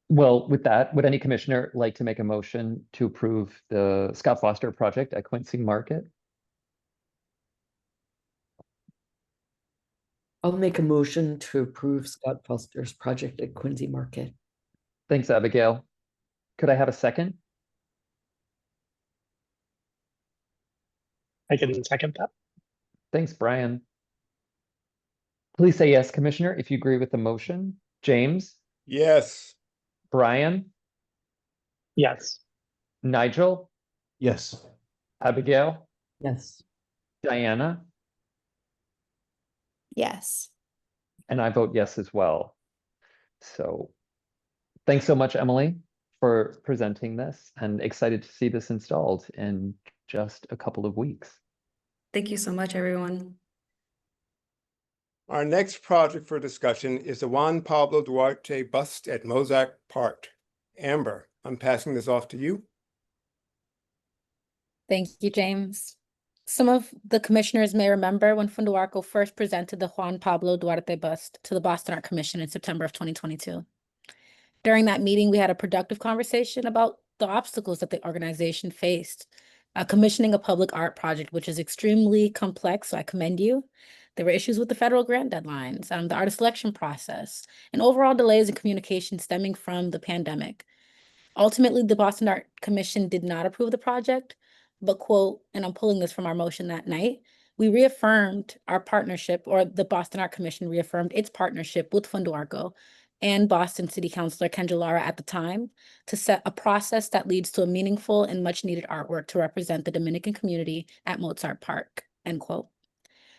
Well, with that, would any commissioner like to make a motion to approve the Scott Foster project at Quincy Market? I'll make a motion to approve Scott Foster's project at Quincy Market. Thanks, Abigail. Could I have a second? I can second that. Thanks, Brian. Please say yes, Commissioner, if you agree with the motion. James? Yes. Brian? Yes. Nigel? Yes. Abigail? Yes. Diana? Yes. And I vote yes as well. So thanks so much, Emily, for presenting this, and excited to see this installed in just a couple of weeks. Thank you so much, everyone. Our next project for discussion is the Juan Pablo Duarte Bust at Mosaic Park. Amber, I'm passing this off to you. Thank you, James. Some of the commissioners may remember when Funduarco first presented the Juan Pablo Duarte Bust to the Boston Art Commission in September of 2022. During that meeting, we had a productive conversation about the obstacles that the organization faced commissioning a public art project, which is extremely complex, so I commend you. There were issues with the federal grant deadlines, the artist selection process, and overall delays in communication stemming from the pandemic. Ultimately, the Boston Art Commission did not approve the project, but quote, and I'm pulling this from our motion that night, we reaffirmed our partnership, or the Boston Art Commission reaffirmed its partnership with Fundo Arco and Boston City Councilor Kendra Lara at the time to set a process that leads to a meaningful and much needed artwork to represent the Dominican community at Mozart Park, end quote.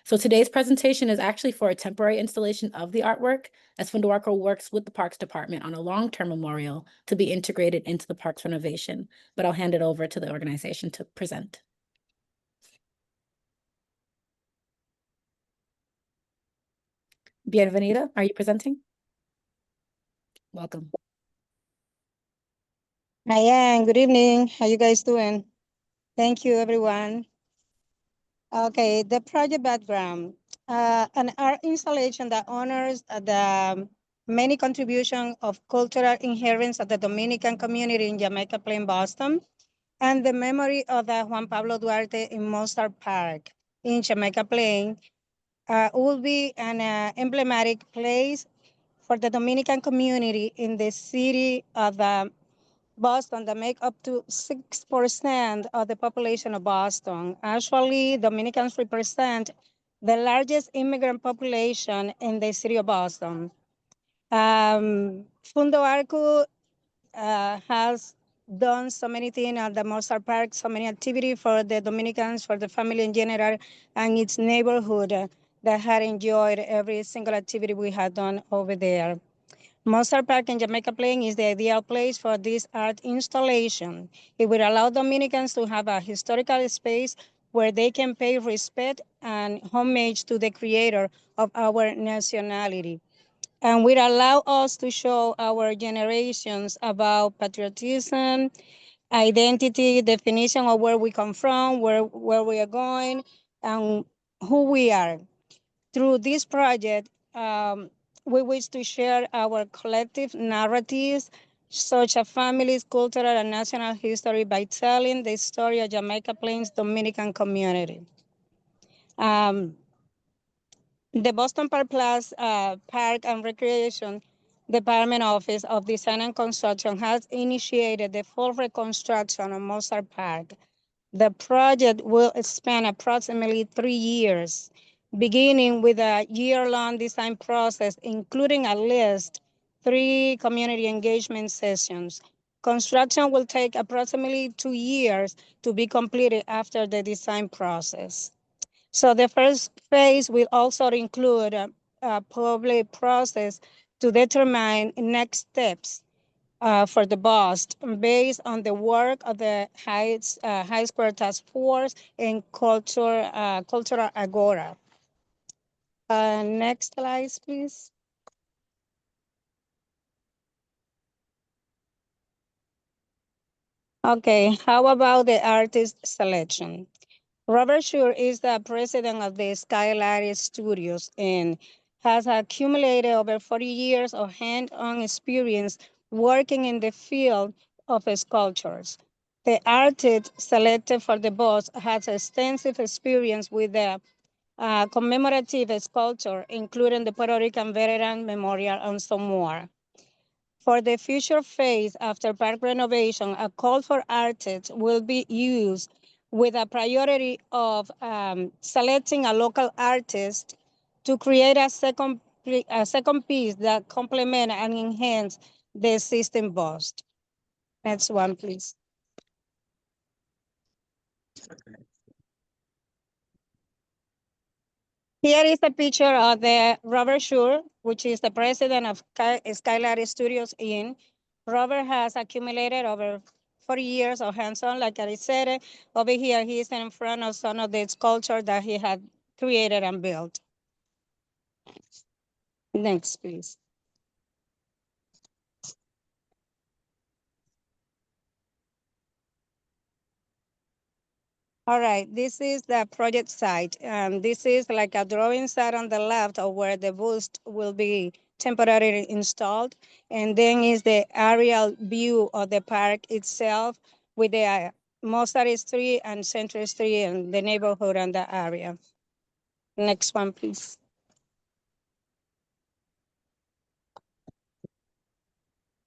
So today's presentation is actually for a temporary installation of the artwork, as Fundo Arco works with the Parks Department on a long-term memorial to be integrated into the park's renovation, but I'll hand it over to the organization to present. Bienvenida, are you presenting? Welcome. I am. Good evening. How you guys doing? Thank you, everyone. Okay, the project background. An art installation that honors the many contributions of cultural inheritance of the Dominican community in Jamaica Plain, Boston, and the memory of Juan Pablo Duarte in Mozart Park in Jamaica Plain will be an emblematic place for the Dominican community in the city of Boston that make up to 6% of the population of Boston. Actually, Dominicans represent the largest immigrant population in the city of Boston. Fundo Arco has done so many things at the Mozart Park, so many activities for the Dominicans, for the family in general, and its neighborhood that had enjoyed every single activity we had done over there. Mozart Park in Jamaica Plain is the ideal place for this art installation. It will allow Dominicans to have a historical space where they can pay respect and homage to the creator of our nationality. And will allow us to show our generations about patriotism, identity, definition of where we come from, where we are going, and who we are. Through this project, we wish to share our collective narratives, such as families, cultural, and national history by telling the story of Jamaica Plains Dominican community. The Boston Park Plus Park and Recreation Department Office of Design and Construction has initiated the full reconstruction of Mozart Park. The project will span approximately 3 years, beginning with a year-long design process, including at least 3 community engagement sessions. Construction will take approximately 2 years to be completed after the design process. So the first phase will also include a public process to determine next steps for the bust based on the work of the High Square Task Force and Cultural Agora. Next slide, please. Okay, how about the artist selection? Robert Shure is the president of the Skylight Studios and has accumulated over 40 years of hands-on experience working in the field of sculptures. The artist selected for the bust has extensive experience with the commemorative sculpture, including the Puerto Rican Veteran Memorial and some more. For the future phase after park renovation, a call for artists will be used with a priority of selecting a local artist to create a second piece that complement and enhance the existing bust. Next one, please. Here is a picture of the Robert Shure, which is the president of Skylight Studios in. Robert has accumulated over 40 years of hands-on, like I said. Over here, he is in front of some of the sculpture that he had created and built. Next, please. All right, this is the project site. This is like a drawing site on the left of where the bust will be temporarily installed. And then is the aerial view of the park itself with the Mozart Street and Central Street and the neighborhood and the area. Next one, please.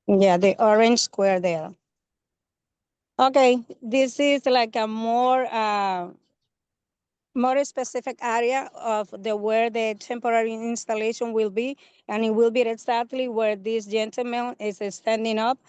Yeah, the orange square there. Okay, this is like a more specific area of where the temporary installation will be, and it will be exactly where this gentleman is standing up.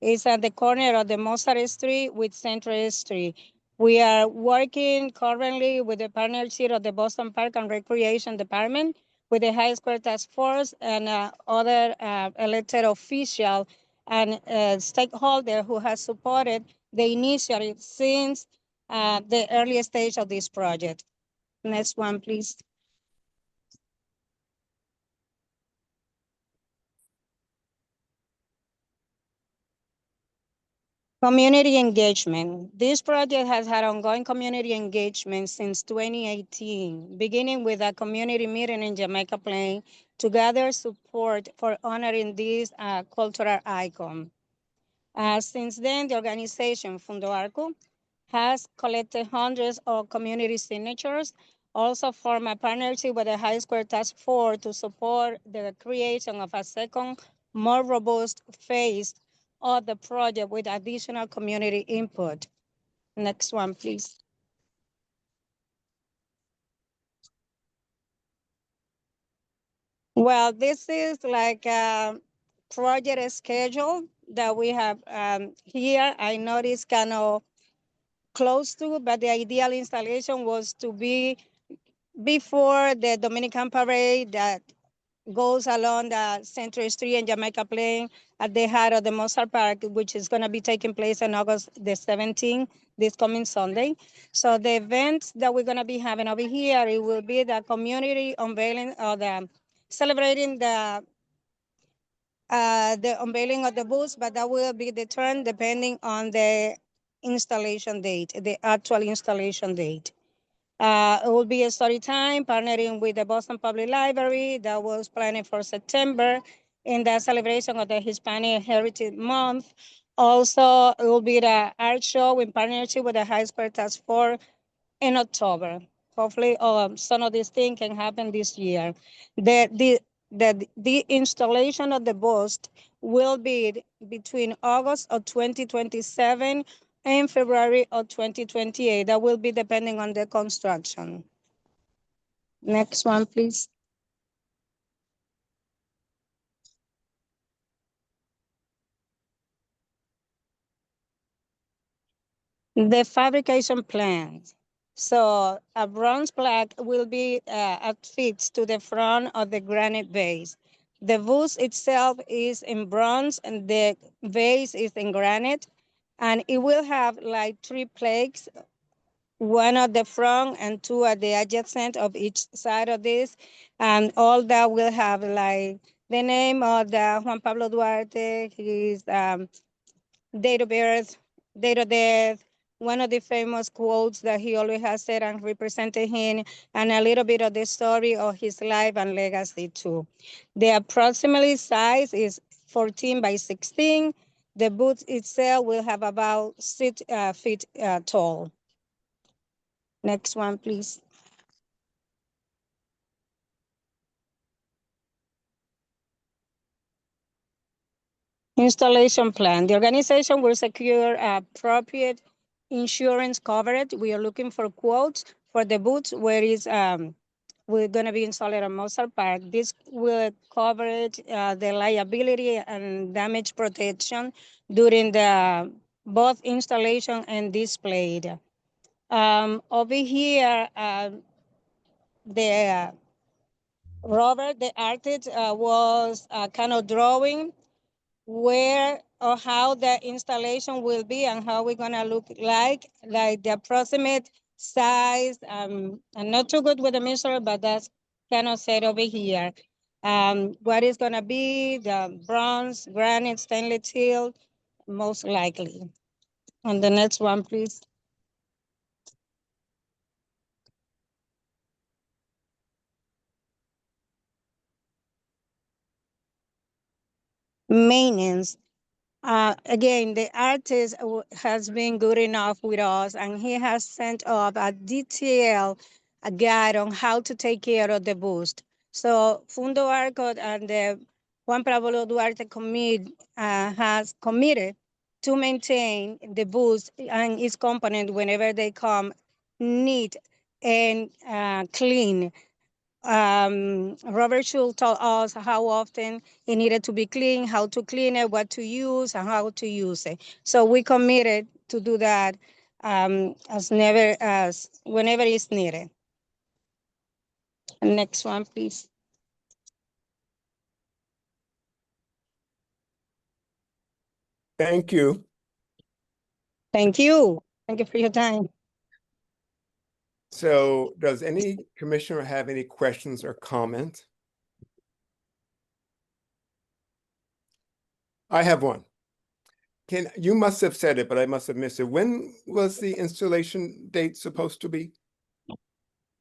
It's at the corner of the Mozart Street with Central Street. We are working currently with the partnership of the Boston Park and Recreation Department, with the High Square Task Force and other elected official and stakeholder who has supported the initiative since the early stage of this project. Next one, please. Community engagement. This project has had ongoing community engagement since 2018, beginning with a community meeting in Jamaica Plain to gather support for honoring this cultural icon. Since then, the organization Fundo Arco has collected hundreds of community signatures, also formed a partnership with the High Square Task Force to support the creation of a second, more robust phase of the project with additional community input. Next one, please. Well, this is like a project schedule that we have here. I know it's kind of close to, but the ideal installation was to be before the Dominican parade that goes along the Central Street and Jamaica Plain at the heart of the Mozart Park, which is going to be taking place on August the 17th, this coming Sunday. So the events that we're going to be having over here, it will be the community unveiling or the celebrating the unveiling of the booths, but that will be determined depending on the installation date, the actual installation date. It will be a story time partnering with the Boston Public Library that was planned for September in the celebration of the Hispanic Heritage Month. Also, it will be the art show in partnership with the High Square Task Force in October. Hopefully, some of these things can happen this year. The installation of the bust will be between August of 2027 and February of 2028. That will be depending on the construction. Next one, please. The fabrication plans. So a bronze plaque will be affixed to the front of the granite base. The bust itself is in bronze and the base is in granite. And it will have like 3 plaques, one at the front and 2 at the adjacent of each side of this. And all that will have like the name of the Juan Pablo Duarte, his date of birth, date of death, one of the famous quotes that he always has said and represented him, and a little bit of the story of his life and legacy too. The approximately size is 14 by 16. The booth itself will have about 6 feet tall. Next one, please. Installation plan. The organization will secure appropriate insurance coverage. We are looking for quotes for the booths where we're going to be installed at Mozart Park. This will cover the liability and damage protection during the both installation and display. Over here, Robert, the artist, was kind of drawing where or how the installation will be and how we're gonna look like the approximate size. I'm not too good with the measure, but that's kind of set over here. What is gonna be the bronze, granite, stainless steel, most likely. On the next one, please. Maintenance. Again, the artist has been good enough with us, and he has sent up a detailed guide on how to take care of the bust. So Fundo Arcot and the Juan Pablo Duarte has committed to maintain the bust and its component whenever they come neat and clean. Robert Shure told us how often it needed to be cleaned, how to clean it, what to use, and how to use it. So we committed to do that as whenever it's needed. Next one, please. Thank you. Thank you. Thank you for your time. So does any commissioner have any questions or comments? I have one. You must have said it, but I must have missed it. When was the installation date supposed to be?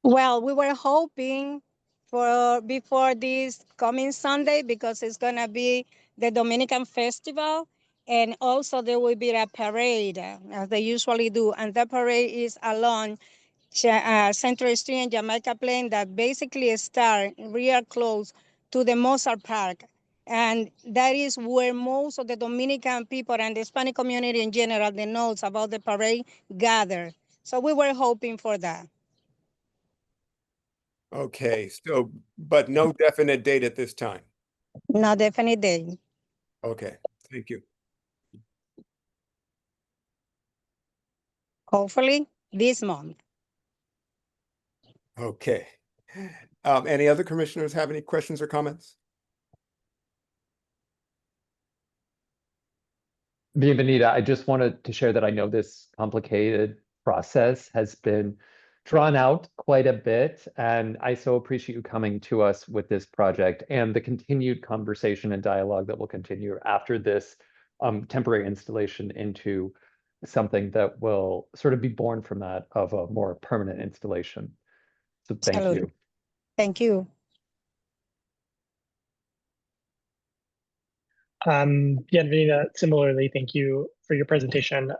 Well, we were hoping for before this coming Sunday, because it's gonna be the Dominican Festival, and also there will be a parade as they usually do, and the parade is along Central Street and Jamaica Plain that basically start real close to the Mozart Park. And that is where most of the Dominican people and the Hispanic community in general that knows about the parade gather. So we were hoping for that. Okay, so, but no definite date at this time. No definite date. Okay, thank you. Hopefully this month. Okay. Any other commissioners have any questions or comments? Bienvenida, I just wanted to share that I know this complicated process has been drawn out quite a bit, and I so appreciate you coming to us with this project and the continued conversation and dialogue that will continue after this temporary installation into something that will sort of be born from that of a more permanent installation. So thank Absolutely. you. Thank you. Bienvenida, similarly, thank you for your presentation.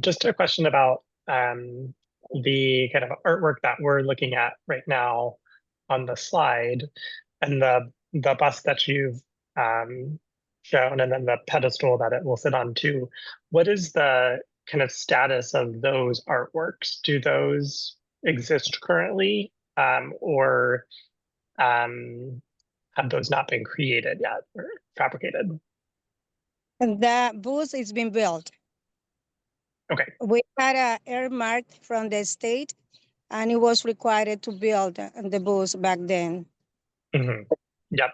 Just a question about the kind of artwork that we're looking at right now on the slide, and the bust that you've shown, and then the pedestal that it will sit on too. What is the kind of status of those artworks? Do those exist currently, or have those not been created yet or fabricated? And the booth is being built. Okay. We had a earmark from the state, and it was required to build the booth back then. Mm-hmm. Yep.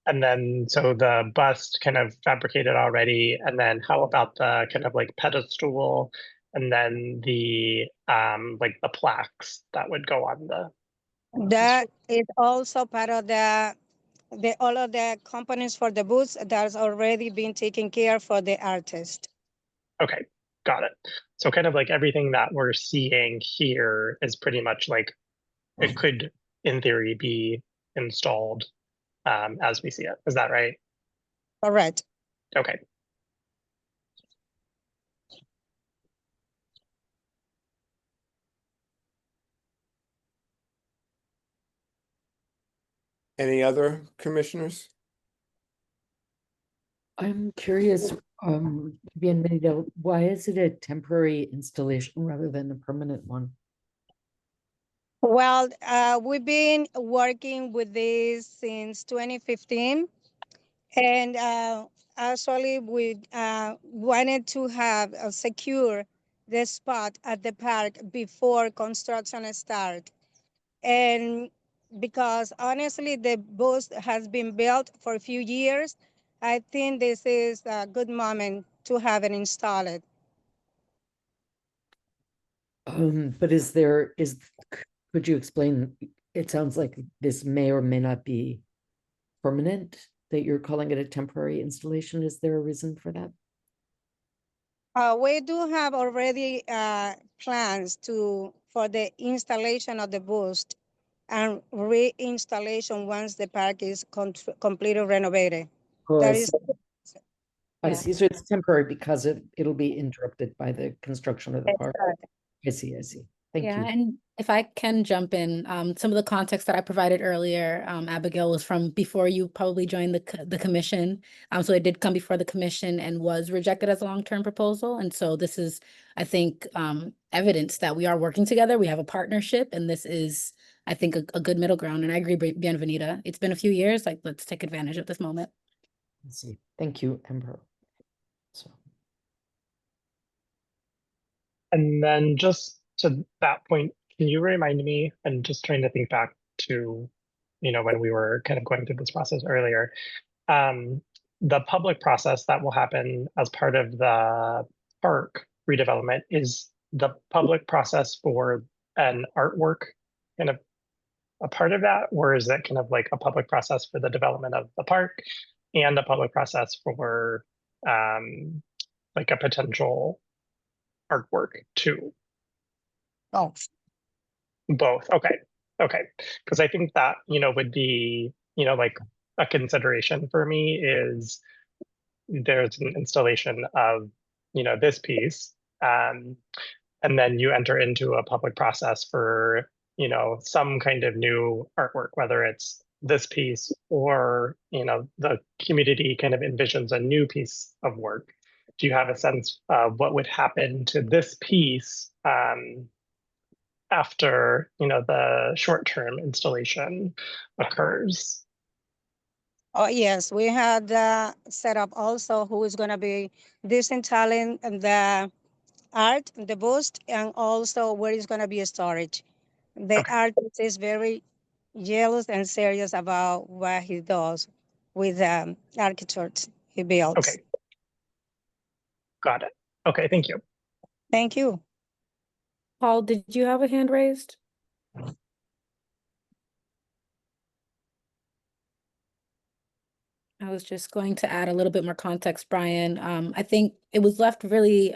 And then, so the bust kind of fabricated already. And then how about the kind of like pedestal, and then the like the plaques that would go on the. That is also part of the all of the components for the booths that's already been taken care for the artist. Okay, got it. So kind of like everything that we're seeing here is pretty much like it could, in theory, be installed as we see it. Is that right? Correct. Okay. Any other commissioners? I'm curious, Bienvenido, why is it a temporary installation rather than a permanent one? Well, we've been working with this since 2015, and actually we wanted to have secure the spot at the park before construction start. And because honestly, the booth has been built for a few years, I think this is a good moment to have it installed. But could you explain, it sounds like this may or may not be permanent, that you're calling it a temporary installation. Is there a reason for that? We do have already plans for the installation of the boost and reinstallation once the park is completely renovated. Oh, That I is, see. I Yeah. see. So it's temporary because it'll be interrupted by the construction of the park. I see. Thank Yeah, you. and if I can jump in, some of the context that I provided earlier, Abigail, was from before you probably joined the commission. So it did come before the commission and was rejected as a long-term proposal. And so this is, I think, evidence that we are working together. We have a partnership, and this is, I think, a good middle ground. And I agree, Bienvenida. It's been a few years. Like, let's take advantage of this moment. I see. Thank you, Amber. So. And then just to that point, can you remind me, and just trying to think back to, when we were kind of going through this process earlier, the public process that will happen as part of the park redevelopment, is the public process for an artwork kind of a part of that, or is it kind of like a public process for the development of the park and a public process for like a potential artwork too? Both. Okay. Because I think that, would be, like a consideration for me is there's an installation of, this piece, and then you enter into a public process for, some kind of new artwork, whether it's this piece or, the community kind of envisions a new piece of work. Do you have a sense of what would happen to this piece after the short-term installation occurs? Oh, yes, we had set up also who is going to be disentalling the art, the bust, and also where is going to be a storage. The artist is very jealous and serious about what he does with the architects he builds. Okay. Got it. Okay, thank you. Thank you. Paul, did you have a hand raised? I was just going to add a little bit more context, Brian. I think it was left really,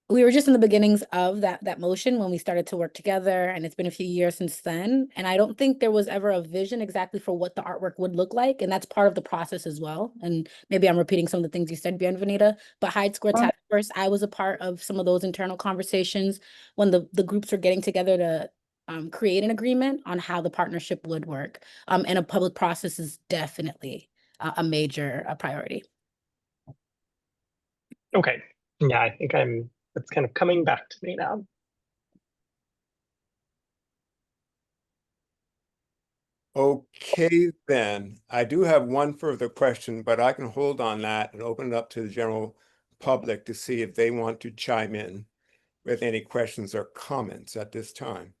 we were just in the beginnings of that motion when we started to work together, and it's been a few years since then. And I don't think there was ever a vision exactly for what the artwork would look like. And that's part of the process as well. And maybe I'm repeating some of the things you said, Bienvenida, but Hyde Square Task Force, I was a part of some of those internal conversations when the groups were getting together to create an agreement on how the partnership would work. And a public process is definitely a major priority. Okay. Yeah, I think it's kind of coming back to me now. Okay, then. I do have one further question, but I can hold on that and open it up to the general public to see if they want to chime in with any questions or comments at this time.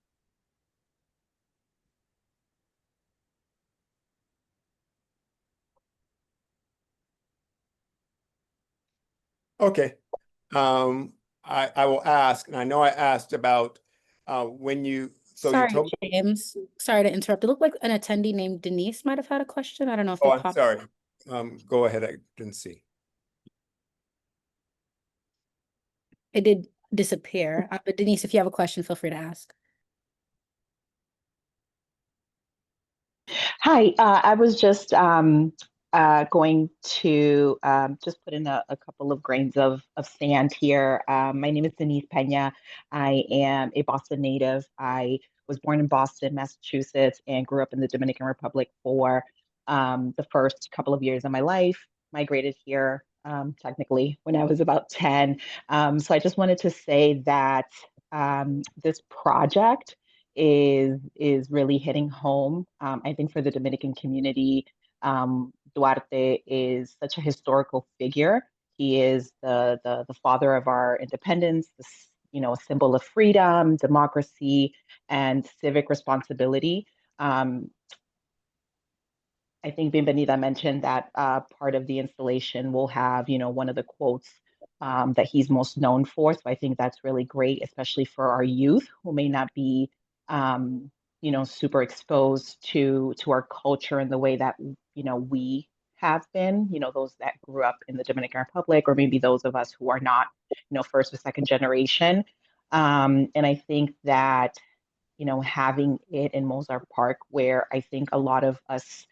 Okay. I will ask, and I know I asked about when you, so Sorry, you told me. James. Sorry to interrupt. It looked like an attendee named Denise might have had a question. I don't know if Oh, they I'm popped. sorry. Go ahead. I didn't see. It did disappear. But Denise, if you have a question, feel free to ask. Hi, I was just going to just put in a couple of grains of sand here. My name is Denise Pena. I am a Boston native. I was born in Boston, Massachusetts, and grew up in the Dominican Republic for the first couple of years of my life. Migrated here technically when I was about 10. So I just wanted to say that this project is really hitting home. I think for the Dominican community, Duarte is such a historical figure. He is the father of our independence, a symbol of freedom, democracy, and civic responsibility. I think Bienvenida mentioned that part of the installation will have, one of the quotes that he's most known for. So I think that's really great, especially for our youth who may not be, super exposed to our culture in the way that, we have been, those that grew up in the Dominican Republic, or maybe those of us who are not, first or second generation. And I think that, having it in Mozart Park, where I think a lot of us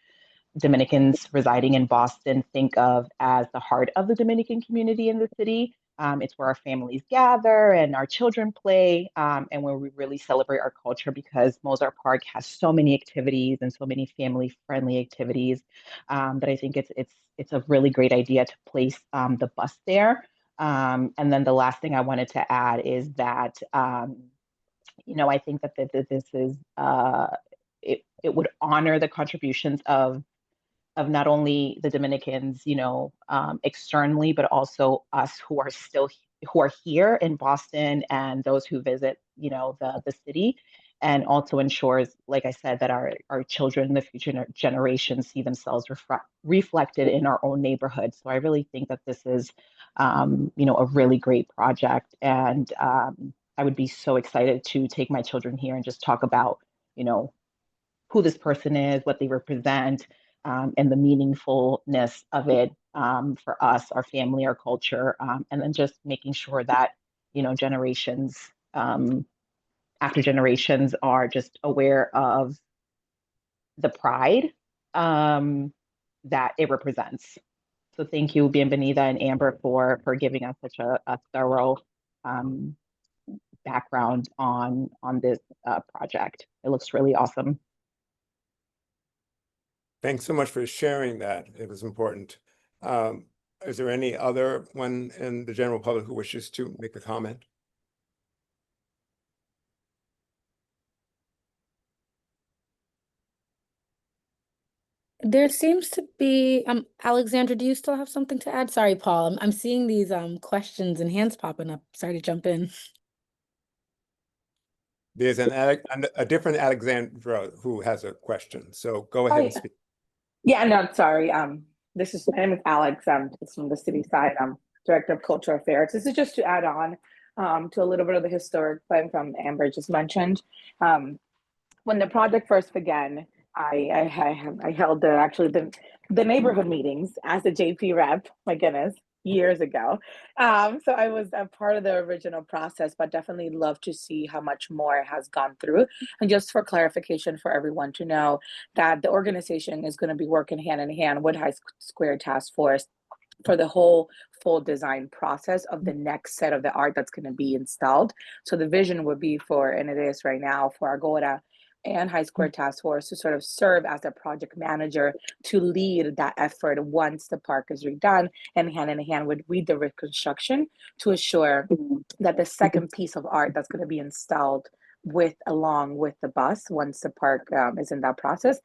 Dominicans residing in Boston think of as the heart of the Dominican community in the city. It's where our families gather and our children play, and where we really celebrate our culture, because Mozart Park has so many activities and so many family-friendly activities that I think it's a really great idea to place the bus there. And then the last thing I wanted to add is that I think that this is it would honor the contributions of not only the Dominicans, externally, but also us who are here in Boston, and those who visit, the city, and also ensures, like I said, that our children in the future generations see themselves reflected in our own neighborhood. So I really think that this is, a really great project, and I would be so excited to take my children here and just talk about, who this person is, what they represent, and the meaningfulness of it for us, our family, our culture, and then just making sure that, generations after generations are just aware of the pride that it represents. So thank you, Bienvenida and Amber, for giving us such a thorough background on this project. It looks really awesome. Thanks so much for sharing that. It was important. Is there any other one in the general public who wishes to make a comment? There seems to be, Alexandra, do you still have something to add? Sorry, Paul, I'm seeing these questions and hands popping up. Sorry to jump in. There's a different Alexandra who has a question, so go ahead and speak. Yeah, no, sorry. My name is Alex. It's from the city side. I'm Director of Cultural Affairs. This is just to add on to a little bit of the historic plan from Amber just mentioned. When the project first began, I held the neighborhood meetings as a JP rep. My goodness, years ago. So I was a part of the original process, but definitely love to see how much more it has gone through. And just for clarification for everyone to know that the organization is going to be working hand in hand with High Square Task Force for the whole full design process of the next set of the art that's going to be installed. So the vision would be for, and it is right now, for Agora and High Square Task Force to sort of serve as a project manager to lead that effort once the park is redone, and hand in hand with the reconstruction, to assure that the second piece of art that's going to be installed along with the bus once the park is in that process,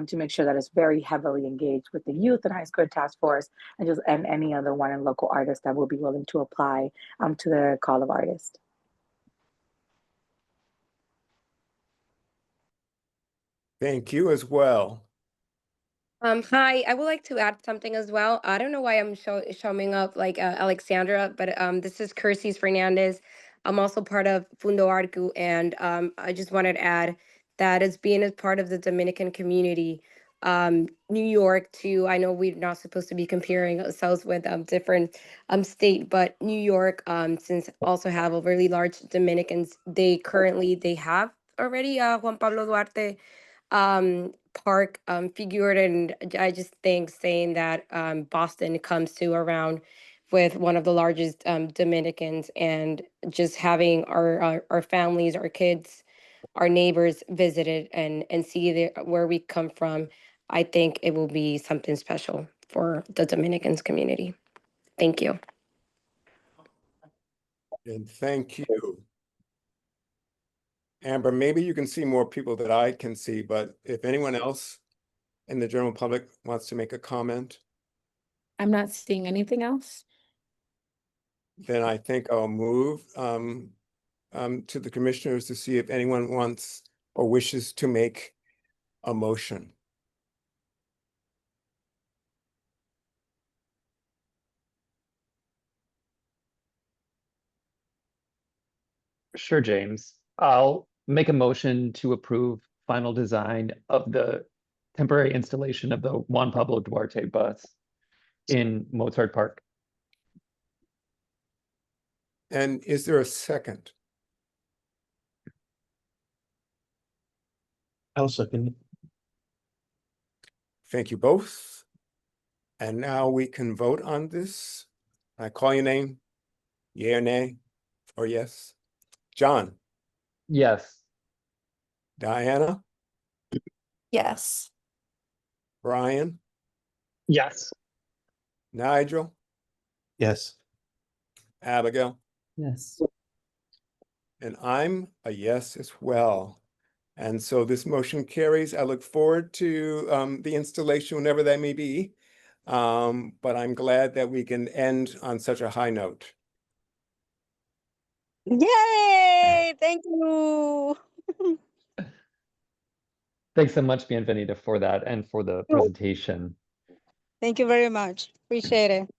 to make sure that it's very heavily engaged with the youth and High Square Task Force, and any other one and local artists that will be willing to apply to the Call of Artists. Thank you as well. Hi, I would like to add something as well. I don't know why I'm showing up like Alexandra, but this is Cursis Fernandez. I'm also part of Fundo Arcu, and I just wanted to add that as being as part of the Dominican community, New York too. I know we're not supposed to be comparing ourselves with different state, but New York, since also have a really large Dominicans, they have already Juan Pablo Duarte park figured, and I just think saying that Boston comes to around with one of the largest Dominicans, and just having our families, our kids, our neighbors visited and see where we come from, I think it will be something special for the Dominicans community. Thank you. And thank you. Amber, maybe you can see more people that I can see, but if anyone else in the general public wants to make a comment, I'm not seeing anything else. then I think I'll move to the commissioners to see if anyone wants or wishes to make a motion. Sure, James. I'll make a motion to approve final design of the temporary installation of the Juan Pablo Duarte bus in Mozart Park. And is there a second? I'll second. Thank you both. And now we can vote on this. I call your name, yea or nay, or yes. John, Yes. Diana, Yes. Brian, Yes. Nigel, Yes. Abigail, Yes. and I'm a yes as well. And so this motion carries. I look forward to the installation whenever that may be. But I'm glad that we can end on such a high note. Yay! Thank you. Thanks so much, Bienvenida, for that and for the presentation. Thank you very much. Appreciate it.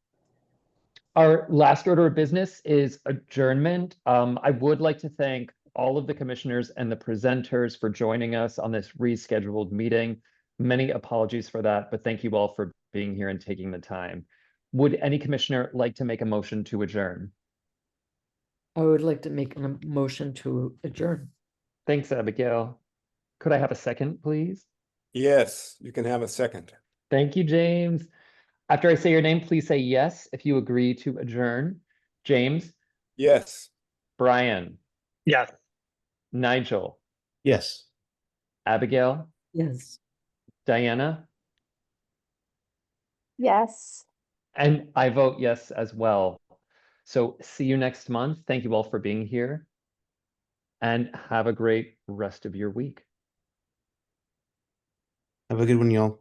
Our last order of business is adjournment. I would like to thank all of the commissioners and the presenters for joining us on this rescheduled meeting. Many apologies for that, but thank you all for being here and taking the time. Would any commissioner like to make a motion to adjourn? I would like to make a motion to adjourn. Thanks, Abigail. Could I have a second, please? Yes, you can have a second. Thank you, James. After I say your name, please say yes if you agree to adjourn. James, Yes. Brian, Yes. Nigel, Yes. Abigail, Yes. Diana, Yes. and I vote yes as well. So see you next month. Thank you all for being here, and have a great rest of your week. Have a good one, y'all.